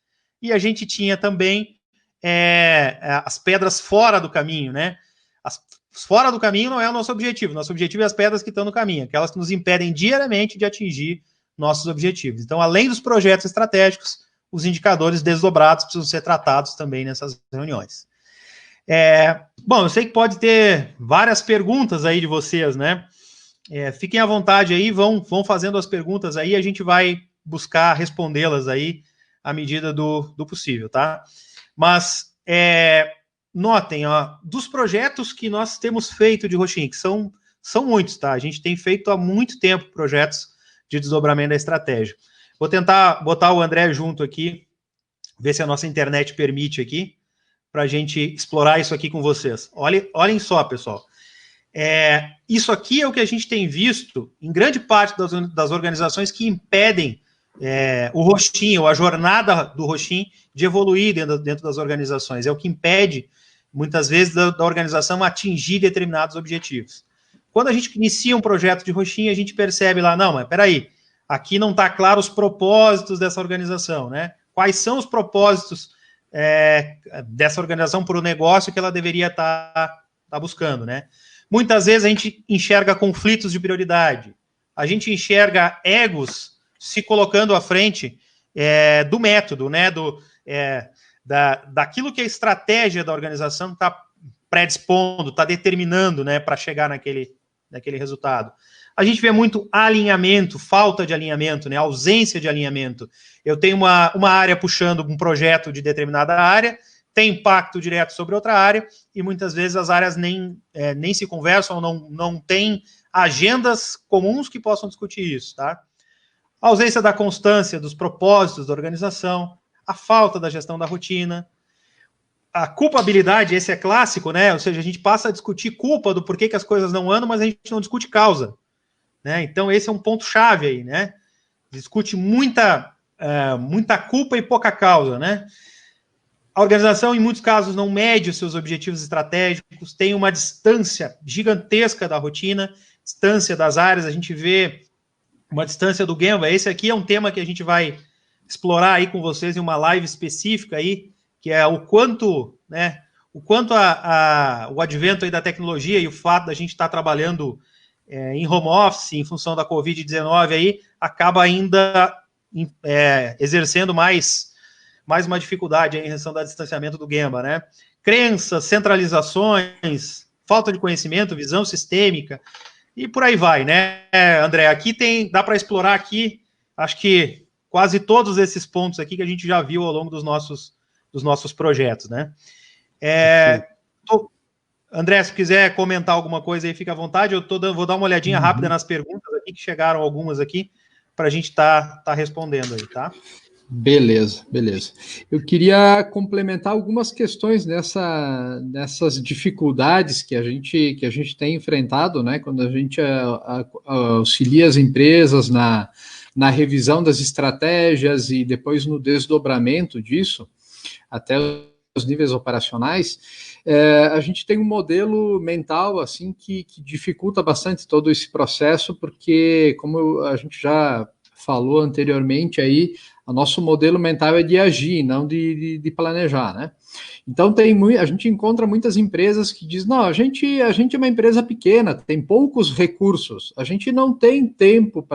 e a gente tinha também as pedras fora do caminho, né? Fora do caminho não é o nosso objetivo. Nosso objetivo é as pedras que estão no caminho, aquelas que nos impedem diariamente de atingir nossos objetivos. Então, além dos projetos estratégicos, os indicadores desdobrados precisam ser tratados também nessas reuniões. Bom, eu sei que pode ter várias perguntas aí de vocês, né? Fiquem à vontade aí, vão fazendo as perguntas aí, a gente vai buscar respondê-las aí à medida do possível, tá? Mas notem, ó, dos projetos que nós temos feito de Rochin, que são muitos, tá? A gente tem feito há muito tempo projetos de desdobramento da estratégia. Vou tentar botar o André junto aqui, ver se a nossa internet permite aqui, para a gente explorar isso aqui com vocês. Olhem só, pessoal. Isso aqui é o que a gente tem visto em grande parte das organizações que impedem o roxinho, a jornada do roxinho de evoluir dentro das organizações. É o que impede, muitas vezes, da organização atingir determinados objetivos. Quando a gente inicia um projeto de roxinho, a gente percebe lá, não, mas peraí, aqui não está claro os propósitos dessa organização, né? Quais são os propósitos dessa organização para o negócio que ela deveria estar buscando, né? Muitas vezes a gente enxerga conflitos de prioridade, a gente enxerga egos se colocando à frente do método, né? Daquilo que a estratégia da organização está predispondo, está determinando, né, para chegar naquele resultado. A gente vê muito alinhamento, falta de alinhamento, né, ausência de alinhamento. Eu tenho uma área puxando um projeto de determinada área, tem impacto direto sobre outra área, e muitas vezes as áreas nem se conversam, não têm agendas comuns que possam discutir isso, tá? A ausência da constância dos propósitos da organização, a falta da gestão da rotina, a culpabilidade, esse é clássico, né? Ou seja, a gente passa a discutir culpa do porquê que as coisas não andam, mas a gente não discute causa, né? Então, esse é um ponto-chave aí, né? Discute muita culpa e pouca causa, né? A organização, em muitos casos, não mede os seus objetivos estratégicos, tem uma distância gigantesca da rotina, distância das áreas, a gente vê uma distância do Gemba. Esse aqui é um tema que a gente vai explorar aí com vocês em uma live específica aí, que é o quanto, né, o advento aí da tecnologia e o fato da gente estar trabalhando em home office, em função da Covid-19 aí, acaba ainda exercendo mais uma dificuldade aí em relação ao distanciamento do Gemba, né? Crenças, centralizações, falta de conhecimento, visão sistêmica, e por aí vai, né, André? Aqui dá para explorar aqui, acho que quase todos esses pontos aqui que a gente já viu ao longo dos nossos projetos, né? André, se quiser comentar alguma coisa aí, fica à vontade. Vou dar uma olhadinha rápida nas perguntas aqui, que chegaram algumas aqui, para a gente tá respondendo aí, tá?
Beleza. Eu queria complementar algumas questões nessas dificuldades que a gente tem enfrentado, né, quando a gente auxilia as empresas na revisão das estratégias e depois no desdobramento disso, até os níveis operacionais. A gente tem um modelo mental assim que dificulta bastante todo esse processo, porque, como a gente já falou anteriormente aí, o nosso modelo mental é de agir, não de planejar, né? Então a gente encontra muitas empresas que dizem, não, a gente é uma empresa pequena, tem poucos recursos, a gente não tem tempo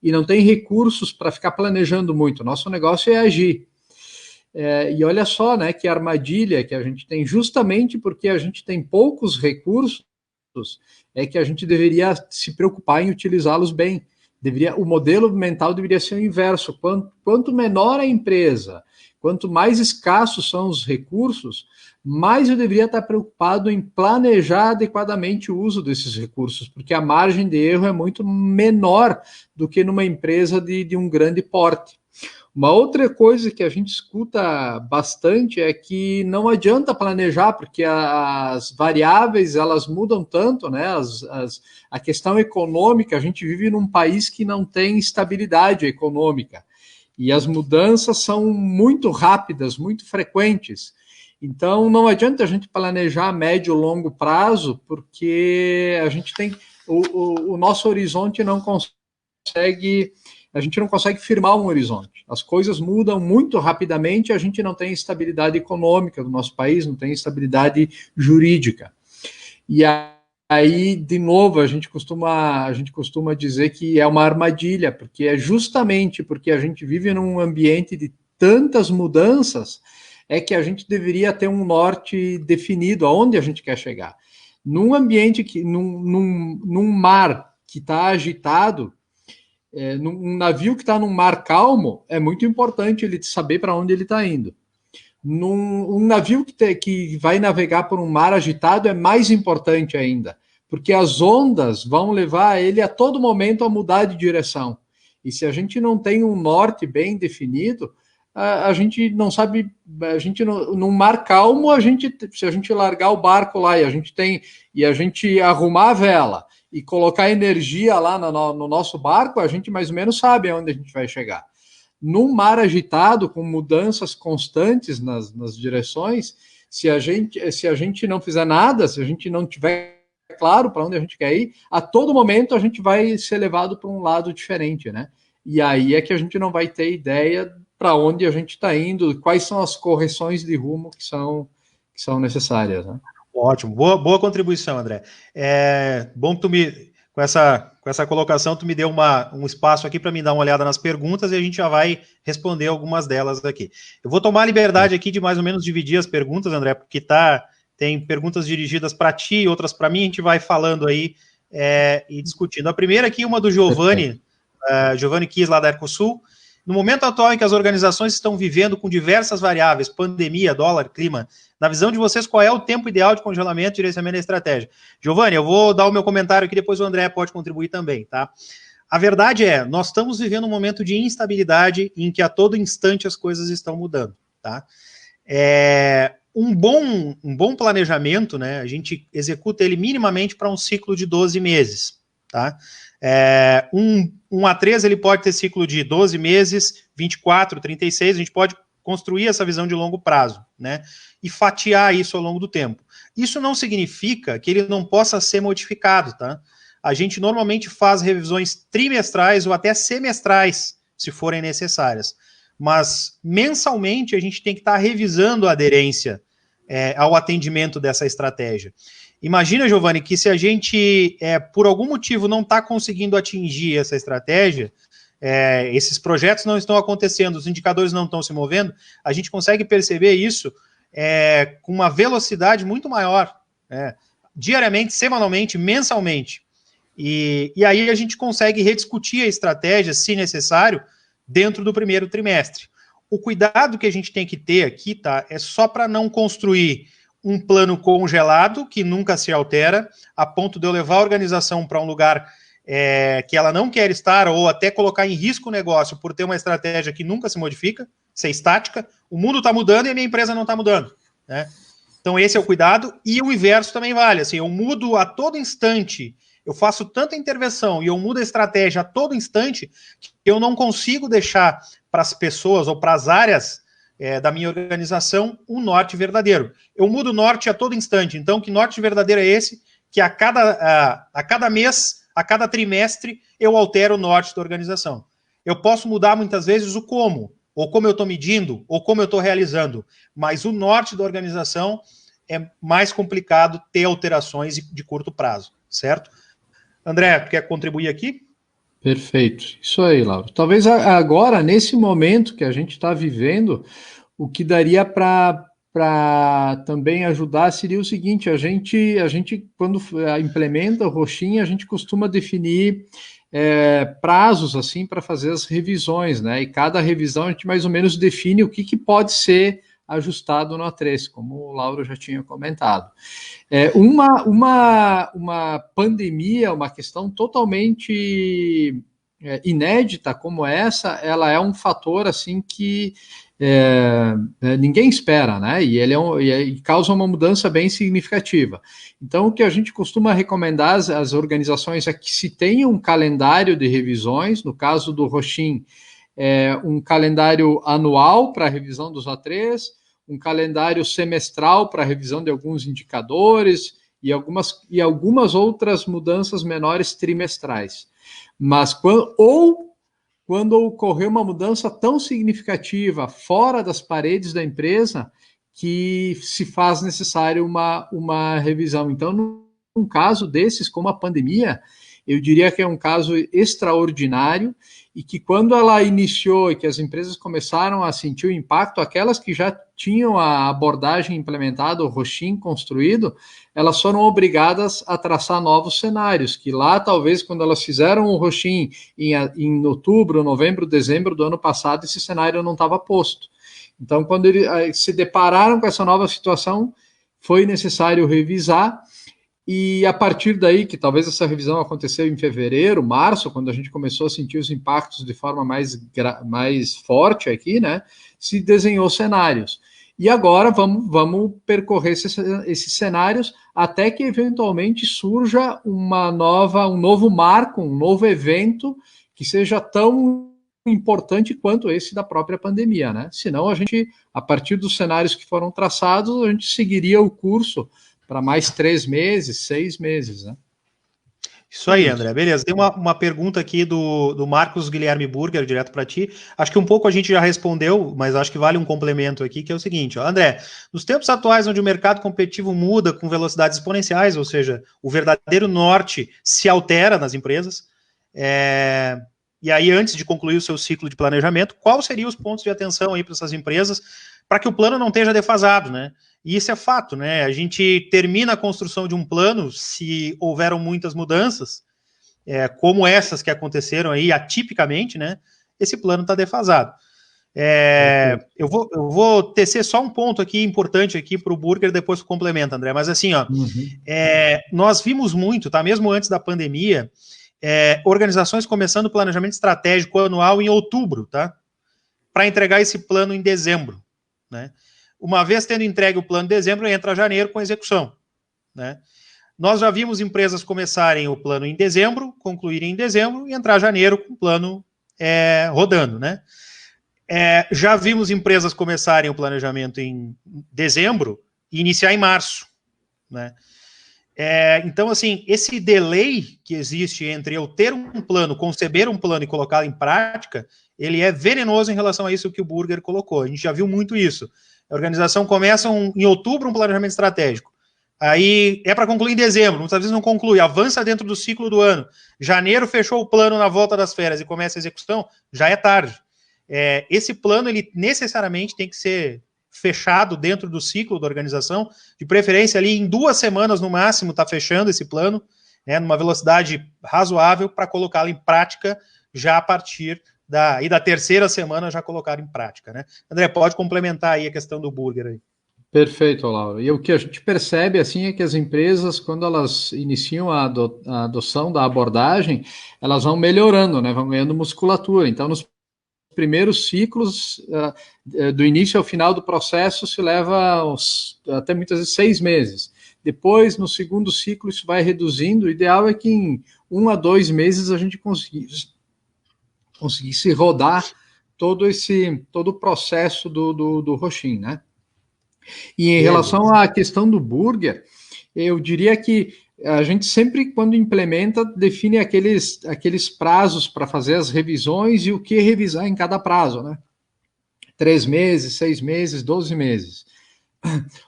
e não tem recursos para ficar planejando muito, nosso negócio é agir. E olha só, né, que armadilha que a gente tem, justamente porque a gente tem poucos recursos, é que a gente deveria se preocupar em utilizá-los bem. O modelo mental deveria ser o inverso. Quanto menor a empresa, quanto mais escassos são os recursos, mais eu deveria estar preocupado em planejar adequadamente o uso desses recursos, porque a margem de erro é muito menor do que numa empresa de um grande porte. Uma outra coisa que a gente escuta bastante é que não adianta planejar, porque as variáveis elas mudam tanto, né? A questão econômica, a gente vive num país que não tem estabilidade econômica, e as mudanças são muito rápidas, muito frequentes. Então, não adianta a gente planejar a médio e longo prazo, porque a gente tem o nosso horizonte não consegue. A gente não consegue firmar um horizonte. As coisas mudam muito rapidamente, a gente não tem estabilidade econômica do nosso país, não tem estabilidade jurídica. E aí, de novo, a gente costuma dizer que é uma armadilha, porque é justamente porque a gente vive num ambiente de tantas mudanças, é que a gente deveria ter um norte definido, aonde a gente quer chegar. Num ambiente, num mar que está agitado, num navio que está num mar calmo, é muito importante ele saber para onde ele está indo. Um navio que vai navegar por um mar agitado é mais importante ainda, porque as ondas vão levar ele a todo momento a mudar de direção. E se a gente não tem um norte bem definido, a gente não sabe, a gente num mar calmo, se a gente largar o barco lá e a gente arrumar a vela e colocar energia lá no nosso barco, a gente mais ou menos sabe aonde a gente vai chegar. Num mar agitado, com mudanças constantes nas direções, se a gente não fizer nada, se a gente não tiver claro para onde a gente quer ir, a todo momento a gente vai ser levado para um lado diferente, né? E aí é que a gente não vai ter ideia para onde a gente está indo, quais são as correções de rumo que são necessárias, né?
Ótimo, boa contribuição, André. Bom que com essa colocação, tu me deu um espaço aqui para me dar uma olhada nas perguntas e a gente já vai responder algumas delas aqui. Eu vou tomar a liberdade aqui de mais ou menos dividir as perguntas, André, porque tem perguntas dirigidas para ti e outras para mim, a gente vai falando aí e discutindo. A primeira aqui, uma do Giovanni, Giovanni Kies, lá da Ercosul. No momento atual em que as organizações estão vivendo com diversas variáveis, pandemia, dólar, clima, na visão de vocês, qual é o tempo ideal de congelamento e direcionamento da estratégia? Giovanni, eu vou dar o meu comentário aqui, depois o André pode contribuir também, tá? A verdade é, nós estamos vivendo um momento de instabilidade em que a todo instante as coisas estão mudando, tá? Um bom planejamento, né, a gente executa ele minimamente para um ciclo de 12 meses, tá? Um A3 ele pode ter ciclo de 12 meses, 24, 36, a gente pode construir essa visão de longo prazo, né? E fatiar isso ao longo do tempo. Isso não significa que ele não possa ser modificado, tá? A gente normalmente faz revisões trimestrais ou até semestrais, se forem necessárias. Mas mensalmente a gente tem que estar revisando a aderência ao atendimento dessa estratégia. Imagina, Giovanni, que se a gente, por algum motivo, não está conseguindo atingir essa estratégia, esses projetos não estão acontecendo, os indicadores não estão se movendo, a gente consegue perceber isso com uma velocidade muito maior, diariamente, semanalmente, mensalmente. E aí a gente consegue rediscutir a estratégia, se necessário, dentro do primeiro trimestre. O cuidado que a gente tem que ter aqui, tá, é só para não construir um plano congelado, que nunca se altera, a ponto de eu levar a organização para um lugar que ela não quer estar, ou até colocar em risco o negócio por ter uma estratégia que nunca se modifica, ser estática. O mundo está mudando e a minha empresa não está mudando, né? Então esse é o cuidado, e o inverso também vale. Assim, eu mudo a todo instante, eu faço tanta intervenção e eu mudo a estratégia a todo instante que eu não consigo deixar para as pessoas ou para as áreas da minha organização um norte verdadeiro. Eu mudo o norte a todo instante. Então, que norte verdadeiro é esse? Que a cada mês, a cada trimestre, eu altero o norte da organização. Eu posso mudar muitas vezes o como, ou como eu estou medindo, ou como eu estou realizando, mas o norte da organização é mais complicado ter alterações de curto prazo, certo? André, tu quer contribuir aqui?
Perfeito. Isso aí, Lauro. Talvez agora, nesse momento que a gente está vivendo, o que daria para também ajudar seria o seguinte: a gente quando implementa o Roxinha, a gente costuma definir prazos assim para fazer as revisões, né? E cada revisão a gente mais ou menos define o que pode ser ajustado no A3, como o Lauro já tinha comentado. Uma pandemia, uma questão totalmente inédita como essa, ela é um fator assim que ninguém espera, né? E ele causa uma mudança bem significativa. Então, o que a gente costuma recomendar às organizações é que se tenha um calendário de revisões, no caso do Roxin, um calendário anual para a revisão dos A3, um calendário semestral para a revisão de alguns indicadores e algumas outras mudanças menores trimestrais. Mas quando ocorrer uma mudança tão significativa fora das paredes da empresa, que se faz necessário uma revisão. Então, num caso desses, como a pandemia, eu diria que é um caso extraordinário e que quando ela iniciou e que as empresas começaram a sentir o impacto, aquelas que já tinham a abordagem implementada, o Roxin construído, elas foram obrigadas a traçar novos cenários, que lá talvez quando elas fizeram o Roxin em outubro, novembro, dezembro do ano passado, esse cenário não estava posto. Então, quando eles se depararam com essa nova situação, foi necessário revisar. E a partir daí, que talvez essa revisão aconteceu em fevereiro, março, quando a gente começou a sentir os impactos de forma mais forte aqui, né? se desenhou cenários. E agora vamos percorrer esses cenários até que eventualmente surja um novo marco, um novo evento que seja tão importante quanto esse da própria pandemia, né? Senão a gente, a partir dos cenários que foram traçados, a gente seguiria o curso para mais 3 meses, 6 meses, né?
Isso aí, André. Beleza. Tem uma pergunta aqui do Marcos Guilherme Burger, direto para ti. Acho que um pouco a gente já respondeu, mas acho que vale um complemento aqui, que é o seguinte, ó, André, nos tempos atuais onde o mercado competitivo muda com velocidades exponenciais, ou seja, o verdadeiro norte se altera nas empresas, e aí antes de concluir o seu ciclo de planejamento, quais seriam os pontos de atenção aí para essas empresas para que o plano não esteja defasado, né? E isso é fato, né? A gente termina a construção de um plano se houveram muitas mudanças, como essas que aconteceram aí atipicamente, né? Esse plano está defasado. Eu vou tecer só um ponto aqui importante aqui para o Burger, depois tu complementa, André. Mas assim, ó, nós vimos muito, tá? Mesmo antes da pandemia, organizações começando o planejamento estratégico anual em outubro, tá? Para entregar esse plano em dezembro, né? Uma vez tendo entregue o plano em dezembro, entra janeiro com execução, né? Nós já vimos empresas começarem o plano em dezembro, concluírem em dezembro e entrar janeiro com o plano rodando, né? Já vimos empresas começarem o planejamento em dezembro e iniciar em março, né? Então, assim, esse delay que existe entre eu ter um plano, conceber um plano e colocá-lo em prática, ele é venenoso em relação a isso que o Burger colocou. A gente já viu muito isso. A organização começa em outubro um planejamento estratégico. Aí é para concluir em dezembro, muitas vezes não conclui, avança dentro do ciclo do ano. Janeiro fechou o plano na volta das férias e começa a execução, já é tarde. Esse plano, ele necessariamente tem que ser fechado dentro do ciclo da organização, de preferência ali em 2 semanas no máximo está fechando esse plano, né, numa velocidade razoável para colocá-lo em prática já a partir da 3ª semana já colocar em prática, né? André, pode complementar aí a questão do Burger aí.
Perfeito, Laura. E o que a gente percebe assim é que as empresas, quando elas iniciam a adoção da abordagem, elas vão melhorando, né? Vão ganhando musculatura. Então, nos primeiros ciclos, do início ao final do processo, se leva até muitas vezes 6 meses. Depois, no segundo ciclo, isso vai reduzindo. O ideal é que em 1 a 2 meses a gente conseguisse rodar todo o processo do Roxin, né? E em relação à questão do Burger, eu diria que a gente sempre, quando implementa, define aqueles prazos para fazer as revisões e o que revisar em cada prazo, né? 3 meses, 6 meses, 12 meses.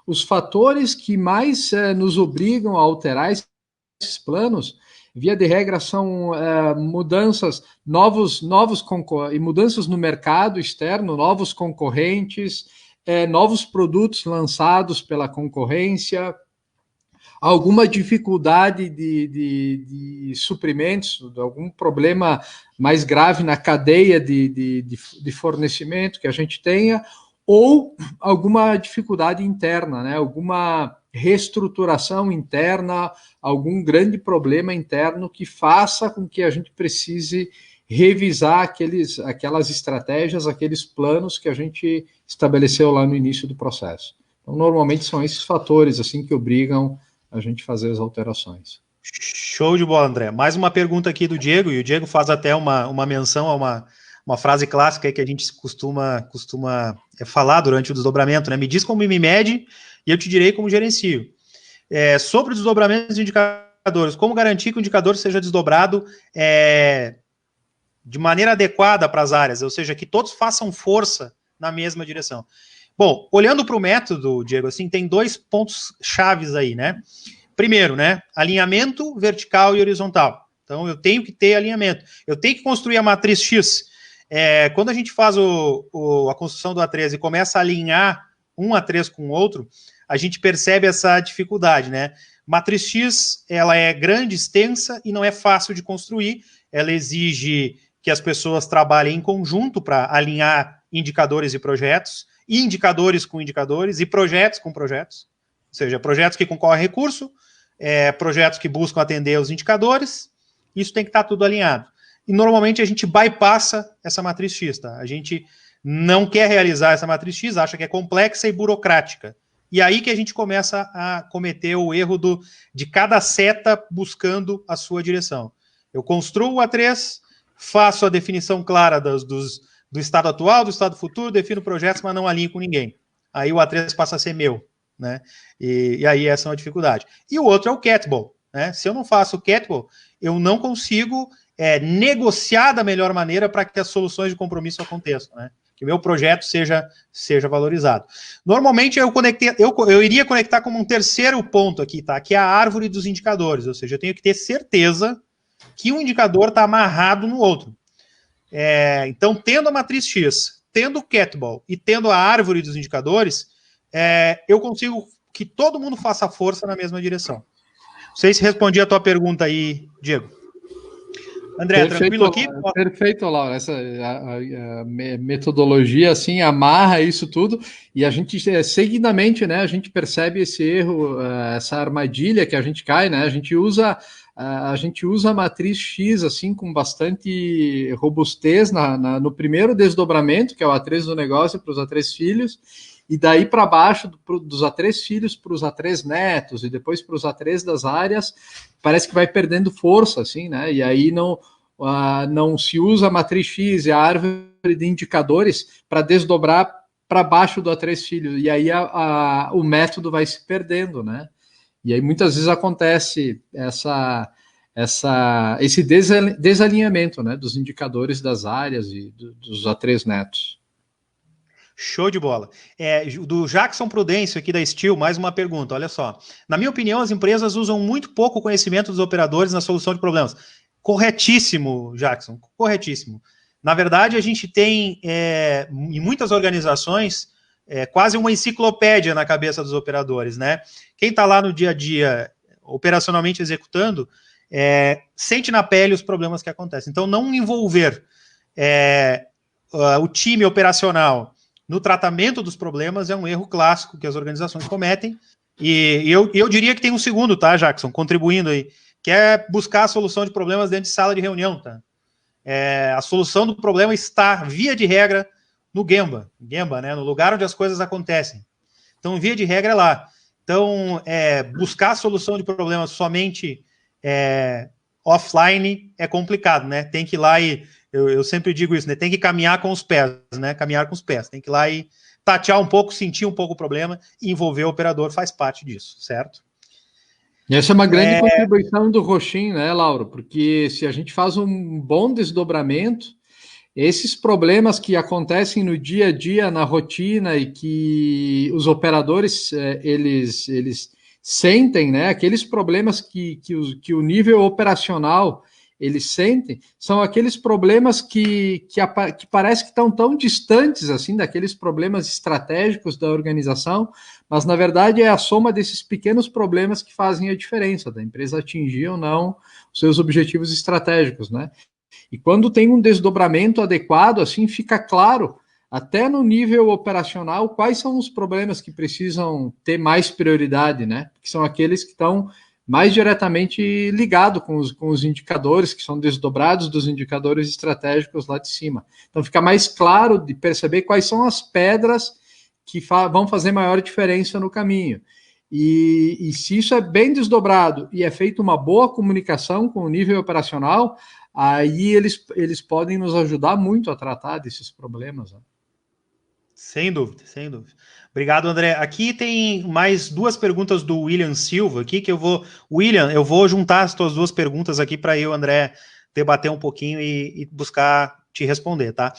Os fatores que mais nos obrigam a alterar esses planos, via de regra, são mudanças, mudanças no mercado externo, novos concorrentes, novos produtos lançados pela concorrência, alguma dificuldade de suprimentos, algum problema mais grave na cadeia de fornecimento que a gente tenha, ou alguma dificuldade interna, né? Alguma reestruturação interna, algum grande problema interno que faça com que a gente precise revisar aquelas estratégias, aqueles planos que a gente estabeleceu lá no início do processo. Então, normalmente são esses fatores assim que obrigam a gente fazer as alterações.
Show de bola, André. Mais uma pergunta aqui do Diego, e o Diego faz até uma menção a uma frase clássica que a gente costuma falar durante o desdobramento, né? Me diz como me mede e eu te direi como gerencio. Sobre o desdobramento de indicadores, como garantir que o indicador seja desdobrado de maneira adequada para as áreas, ou seja, que todos façam força na mesma direção. Bom, olhando para o método, Diego, assim, tem 2 pontos chaves aí, né? Primeiro, né, alinhamento vertical e horizontal. Então, eu tenho que ter alinhamento. Eu tenho que construir a matriz X. Quando a gente faz a construção do A3 e começa a alinhar um A3 com o outro, a gente percebe essa dificuldade, né? Matriz X, ela é grande, extensa e não é fácil de construir. Ela exige que as pessoas trabalhem em conjunto para alinhar indicadores e projetos, e indicadores com indicadores, e projetos com projetos. Ou seja, projetos que concorrem a recurso, projetos que buscam atender os indicadores, isso tem que estar tudo alinhado. E normalmente a gente bypassa essa matriz X, tá? A gente não quer realizar essa matriz X, acha que é complexa e burocrática. E aí que a gente começa a cometer o erro de cada seta buscando a sua direção. Eu construo o A3, faço a definição clara do estado atual, do estado futuro, defino projetos, mas não alinho com ninguém. Aí o A3 passa a ser meu, né? E aí essa é uma dificuldade. E o outro é o Catball, né? Se eu não faço o Catball, eu não consigo negociar da melhor maneira para que as soluções de compromisso aconteçam, né? Que o meu projeto seja valorizado. Normalmente eu iria conectar como um terceiro ponto aqui, tá? Que é a árvore dos indicadores, ou seja, eu tenho que ter certeza que um indicador está amarrado no outro. Então, tendo a matriz X, tendo o Catball e tendo a árvore dos indicadores, eu consigo que todo mundo faça força na mesma direção. Não sei se respondi a tua pergunta aí, Diego. André,
perfeito,
tranquilo aqui?
Perfeito, Laura. Essa a metodologia assim amarra isso tudo e a gente seguidamente, né? A gente percebe esse erro, essa armadilha que a gente cai, né? A gente usa a matriz X assim com bastante robustez no primeiro desdobramento, que é o A3 do negócio para os A3 filhos. E daí para baixo, dos A3 filhos para os A3 netos, e depois para os A3 das áreas, parece que vai perdendo força, assim, né? E aí não se usa a matriz X e a árvore de indicadores para desdobrar para baixo do A3 filhos. E aí o método vai se perdendo, né? E aí muitas vezes acontece esse desalinhamento, né, dos indicadores das áreas e dos A3 netos.
Show de bola. Do Jackson Prudêncio, aqui da Steel, mais uma pergunta, olha só. Na minha opinião, as empresas usam muito pouco conhecimento dos operadores na solução de problemas. Corretíssimo, Jackson, corretíssimo. Na verdade, a gente tem, em muitas organizações, quase uma enciclopédia na cabeça dos operadores, né? Quem está lá no dia a dia, operacionalmente executando, sente na pele os problemas que acontecem. Então, não envolver o time operacional no tratamento dos problemas é um erro clássico que as organizações cometem, e eu diria que tem um segundo, tá, Jackson, contribuindo aí, que é buscar a solução de problemas dentro de sala de reunião, tá? A solução do problema está, via de regra, no Gemba, né, no lugar onde as coisas acontecem. Então, via de regra é lá. Então, buscar a solução de problemas somente offline é complicado, né? Tem que ir lá e eu sempre digo isso, né? Tem que caminhar com os pés, né? Caminhar com os pés. Tem que ir lá e tatear um pouco, sentir um pouco o problema e envolver o operador faz parte disso, certo?
E essa é uma grande contribuição do Roxin, né, Laura? Porque se a gente faz um bom desdobramento, esses problemas que acontecem no dia a dia, na rotina e que os operadores eles sentem, né? Aqueles problemas que o nível operacional eles sentem, são aqueles problemas que parece que estão tão distantes assim daqueles problemas estratégicos da organização, mas na verdade é a soma desses pequenos problemas que fazem a diferença da empresa atingir ou não os seus objetivos estratégicos, né? E quando tem um desdobramento adequado, assim fica claro, até no nível operacional, quais são os problemas que precisam ter mais prioridade, né? Que são aqueles que estão mais diretamente ligados com os indicadores, que são desdobrados dos indicadores estratégicos lá de cima. Então fica mais claro de perceber quais são as pedras que vão fazer maior diferença no caminho. E se isso é bem desdobrado e é feita uma boa comunicação com o nível operacional, aí eles podem nos ajudar muito a tratar desses problemas. Né?
Sem dúvida, sem dúvida. Obrigado, André. Aqui tem mais duas perguntas do William Silva aqui, que eu vou juntar as tuas duas perguntas aqui para eu, André, debater um pouquinho e buscar te responder, tá?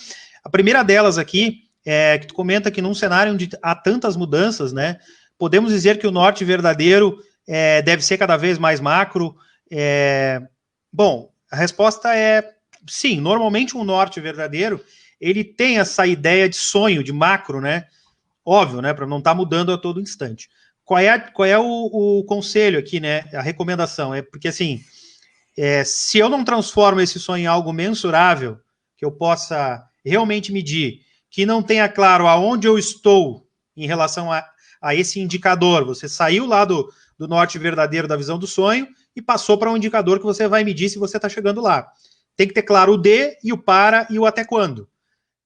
A primeira delas aqui é que tu comenta que num cenário onde há tantas mudanças, né, podemos dizer que o norte verdadeiro deve ser cada vez mais macro. Bom, a resposta é sim. Normalmente um norte verdadeiro ele tem essa ideia de sonho, de macro, né? Óbvio, né? Para não estar mudando a todo instante. Qual é o conselho aqui, né? A recomendação é porque assim, se eu não transformo esse sonho em algo mensurável, que eu possa realmente medir, que não tenha claro aonde eu estou em relação a esse indicador, você saiu lá do norte verdadeiro da visão do sonho e passou para um indicador que você vai medir se você está chegando lá. Tem que ter claro o de e o para e o até quando.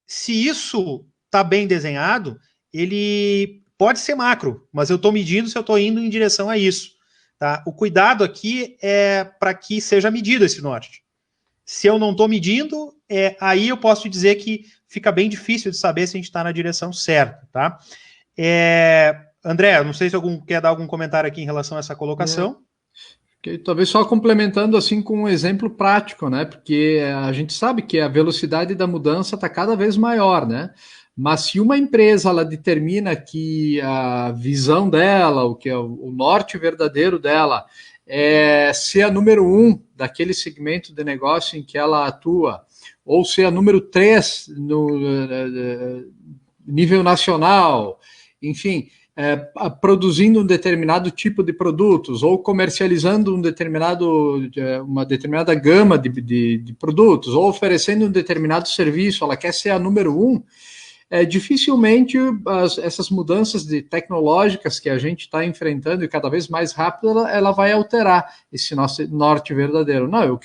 Se isso está bem desenhado, ele pode ser macro, mas eu estou medindo se eu estou indo em direção a isso. Tá? O cuidado aqui é para que seja medido esse norte. Se eu não estou medindo, aí eu posso te dizer que fica bem difícil de saber se a gente está na direção certa. Tá? André, não sei se quer dar algum comentário aqui em relação a essa colocação.
Talvez só complementando assim com um exemplo prático, né? Porque a gente sabe que a velocidade da mudança está cada vez maior, né? Mas se uma empresa ela determina que a visão dela, o que é o norte verdadeiro dela, é ser a número 1 daquele segmento de negócio em que ela atua, ou ser a número 3 no nível nacional, enfim, produzindo um determinado tipo de produtos ou comercializando uma determinada gama de produtos ou oferecendo um determinado serviço, ela quer ser a número 1, dificilmente essas mudanças tecnológicas que a gente está enfrentando e cada vez mais rápido, ela vai alterar esse nosso norte verdadeiro. Não, eu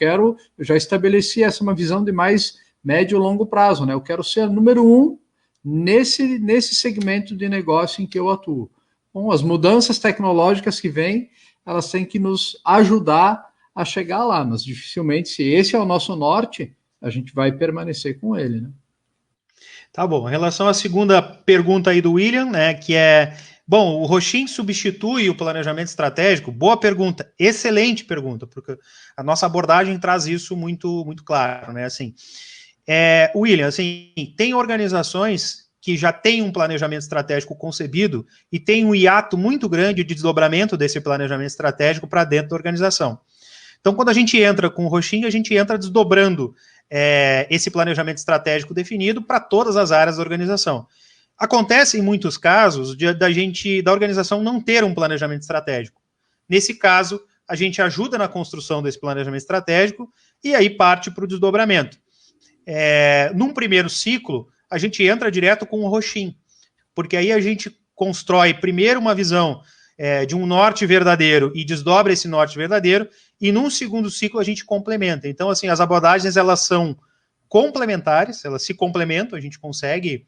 já estabeleci uma visão de mais médio e longo prazo, né? Eu quero ser a número 1 nesse segmento de negócio em que eu atuo. Bom, as mudanças tecnológicas que vêm, elas têm que nos ajudar a chegar lá, mas dificilmente, se esse é o nosso norte, a gente vai permanecer com ele, né?
Tá bom. Em relação à segunda pergunta aí do William, né, que bom, o Rochin substitui o planejamento estratégico? Boa pergunta, excelente pergunta, porque a nossa abordagem traz isso muito, muito claro, né, assim. William, assim, tem organizações que já têm um planejamento estratégico concebido e tem um hiato muito grande de desdobramento desse planejamento estratégico para dentro da organização. Então, quando a gente entra com o Rochin, a gente entra desdobrando esse planejamento estratégico definido para todas as áreas da organização. Acontece em muitos casos da organização não ter um planejamento estratégico. Nesse caso, a gente ajuda na construção desse planejamento estratégico e aí parte para o desdobramento. Num primeiro ciclo, a gente entra direto com o Rochin, porque aí a gente constrói primeiro uma visão de um norte verdadeiro e desdobra esse norte verdadeiro, e num segundo ciclo a gente complementa. Então, assim, as abordagens, elas são complementares, elas se complementam, a gente consegue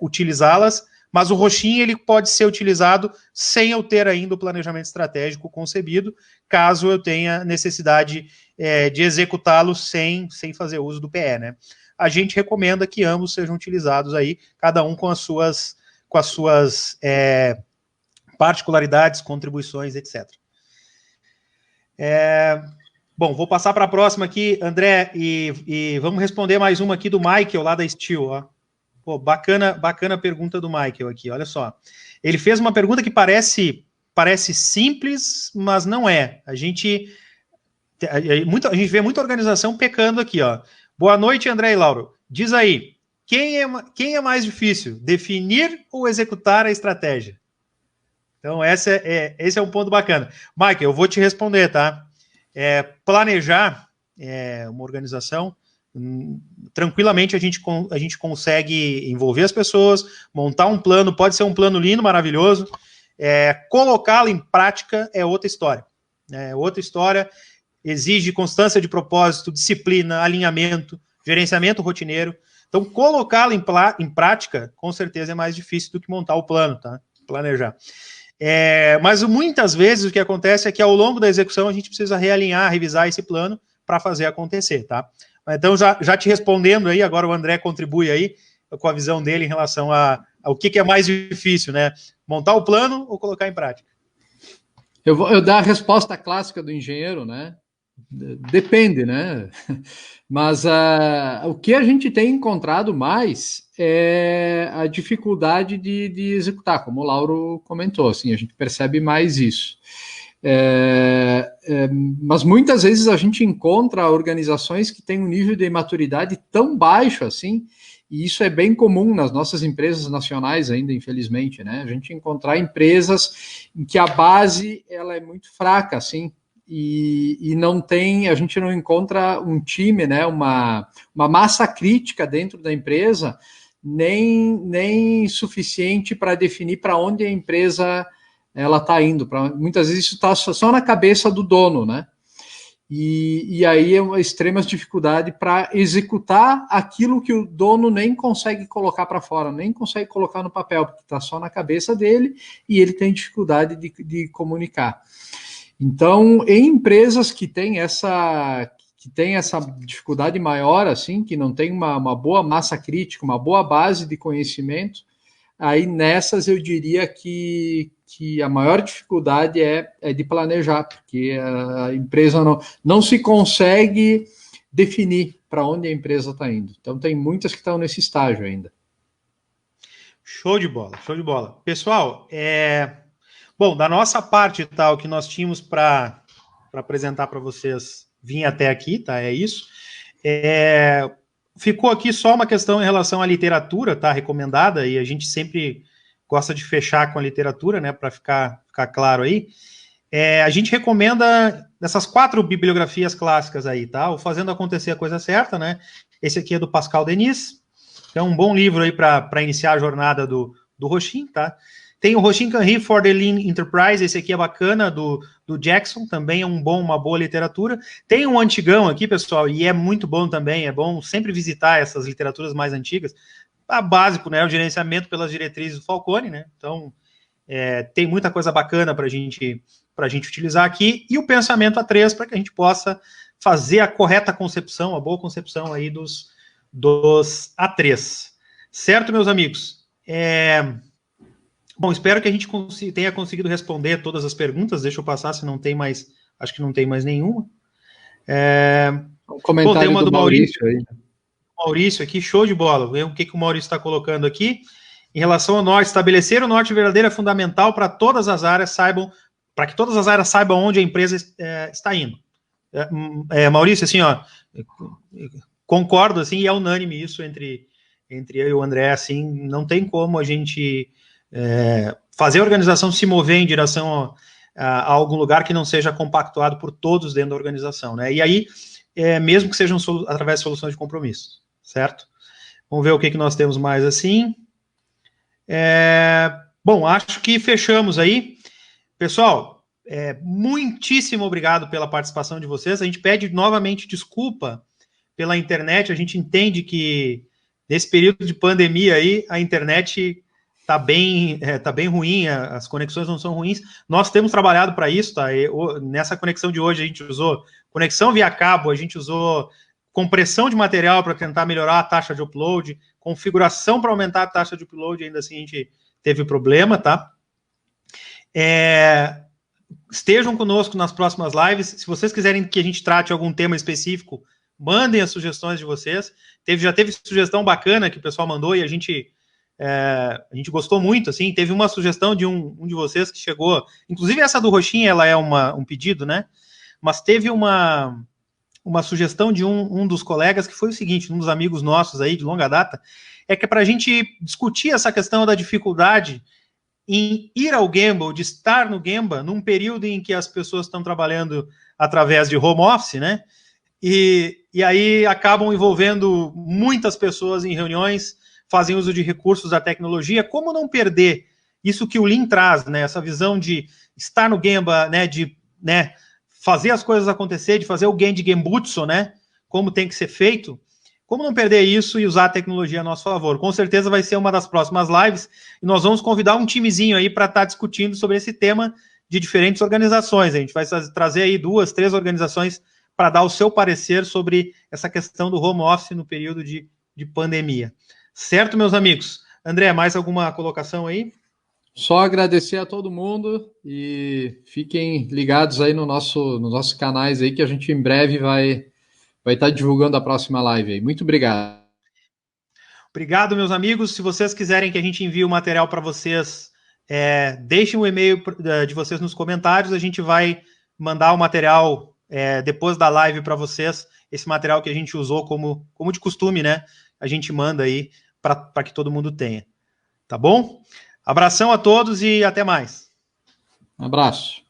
utilizá-las, mas o Rochin, ele pode ser utilizado sem eu ter ainda o planejamento estratégico concebido, caso eu tenha necessidade de executá-lo sem fazer uso do PE, né? A gente recomenda que ambos sejam utilizados aí, cada um com as suas particularidades, contribuições, etc. Bom, vou passar para a próxima aqui, André, e vamos responder mais uma aqui do Michael, lá da Steel. Ó. Pô, bacana a pergunta do Michael aqui, olha só. Ele fez uma pergunta que parece simples, mas não é. A gente vê muita organização pecando aqui, ó. Boa noite, André e Lauro. Diz aí, quem é mais difícil, definir ou executar a estratégia? Então, esse é um ponto bacana. Michael, eu vou te responder, tá? Planejar uma organização, tranquilamente a gente consegue envolver as pessoas, montar um plano, pode ser um plano lindo, maravilhoso, colocá-lo em prática é outra história. Outra história, exige constância de propósito, disciplina, alinhamento, gerenciamento rotineiro. Então, colocá-lo em prática, com certeza é mais difícil do que montar o plano, tá? Planejar. Mas muitas vezes o que acontece é que ao longo da execução a gente precisa realinhar, revisar esse plano para fazer acontecer, tá? Então, já te respondendo aí, agora o André contribui aí com a visão dele em relação ao que é mais difícil, né? Montar o plano ou colocar em prática?
Eu dar a resposta clássica do engenheiro, né? Depende, né? Mas o que a gente tem encontrado mais é a dificuldade de executar, como o Lauro comentou, assim, a gente percebe mais isso. Mas muitas vezes a gente encontra organizações que têm um nível de maturidade tão baixo assim, e isso é bem comum nas nossas empresas nacionais ainda, infelizmente, né? A gente encontrar empresas em que a base ela é muito fraca, assim, e não tem, a gente não encontra um time, né, uma massa crítica dentro da empresa, nem suficiente para definir para onde a empresa ela está indo. Muitas vezes isso está só na cabeça do dono, né? e aí é uma extrema dificuldade para executar aquilo que o dono nem consegue colocar para fora, nem consegue colocar no papel, porque está só na cabeça dele e ele tem dificuldade de comunicar. Então, em empresas que têm essa dificuldade maior, assim, que não tem uma boa massa crítica, uma boa base de conhecimento, aí nessas eu diria que a maior dificuldade é de planejar, porque a empresa não se consegue definir para onde a empresa está indo. Então, tem muitas que estão nesse estágio ainda.
Show de bola, show de bola. Pessoal, bom, da nossa parte, tá, o que nós tínhamos para apresentar para vocês vinha até aqui, tá? É isso. Ficou aqui só uma questão em relação à literatura, tá? Recomendada, e a gente sempre gosta de fechar com a literatura, né? Para ficar claro aí. A gente recomenda essas 4 bibliografias clássicas aí, tá? O Fazendo Acontecer a Coisa Certa, né? Esse aqui é do Pascal Denis. É um bom livro aí para iniciar a jornada do Roshin, tá? Tem o Roshin Kanri for the Lean Enterprise, esse aqui é bacana, do Jackson, também é uma boa literatura. Tem um antigão aqui, pessoal, e é muito bom também, é bom sempre visitar essas literaturas mais antigas. Básico, né, o gerenciamento pelas diretrizes do Falcone, né, então tem muita coisa bacana para a gente utilizar aqui, e o Pensamento A3, para que a gente possa fazer a correta concepção, a boa concepção aí dos A3. Certo, meus amigos? Bom, espero que a gente tenha conseguido responder todas as perguntas. Deixa eu passar, se não tem mais. Acho que não tem mais nenhuma.
Um comentário tem uma do Maurício aí.
Maurício aqui, show de bola. Vê o que o Maurício está colocando aqui. Em relação ao norte, estabelecer o norte verdadeiro é fundamental para que todas as áreas saibam onde a empresa está indo. Maurício, assim, ó, concordo, assim, e é unânime isso entre eu e o André, assim, não tem como a gente fazer a organização se mover em direção a algum lugar que não seja compactuado por todos dentro da organização, né? E aí, mesmo que sejam através de soluções de compromisso, certo? Vamos ver o que nós temos mais assim. Bom, acho que fechamos aí. Pessoal, muitíssimo obrigado pela participação de vocês. A gente pede novamente desculpa pela internet. A gente entende que nesse período de pandemia aí, a internet tá bem ruim, as conexões não são ruins. Nós temos trabalhado para isso, tá? Nessa conexão de hoje a gente usou conexão via cabo, a gente usou compressão de material para tentar melhorar a taxa de upload, configuração para aumentar a taxa de upload, ainda assim a gente teve problema, tá? Estejam conosco nas próximas lives. Se vocês quiserem que a gente trate algum tema específico, mandem as sugestões de vocês. Já teve sugestão bacana que o pessoal mandou e a gente gostou muito, assim. Teve uma sugestão de um de vocês que chegou, inclusive essa do Roxinha, ela é um pedido, né? Mas teve uma sugestão de um dos colegas que foi o seguinte, um dos amigos nossos aí de longa data, que para a gente discutir essa questão da dificuldade em ir ao Gemba, de estar no Gemba, num período em que as pessoas estão trabalhando através de home office, né? E aí acabam envolvendo muitas pessoas em reuniões, fazem uso de recursos da tecnologia. Como não perder isso que o Lean traz, né? Essa visão de estar no Gemba, né? De fazer as coisas acontecer, de fazer o Gen de Genbutsu, né? Como tem que ser feito. Como não perder isso e usar a tecnologia a nosso favor? Com certeza vai ser uma das próximas lives e nós vamos convidar um timezinho aí para estar discutindo sobre esse tema de diferentes organizações. A gente vai trazer aí 2, 3 organizações para dar o seu parecer sobre essa questão do home office no período de pandemia. Certo, meus amigos? André, mais alguma colocação aí?
Só agradecer a todo mundo e fiquem ligados aí nos nossos canais aí que a gente em breve vai estar divulgando a próxima live aí. Muito obrigado.
Obrigado, meus amigos. Se vocês quiserem que a gente envie o material para vocês, deixem o e-mail de vocês nos comentários. A gente vai mandar o material depois da live para vocês. Esse material que a gente usou como de costume, né? A gente manda aí para que todo mundo tenha. Tá bom? Abração a todos e até mais.
Um abraço.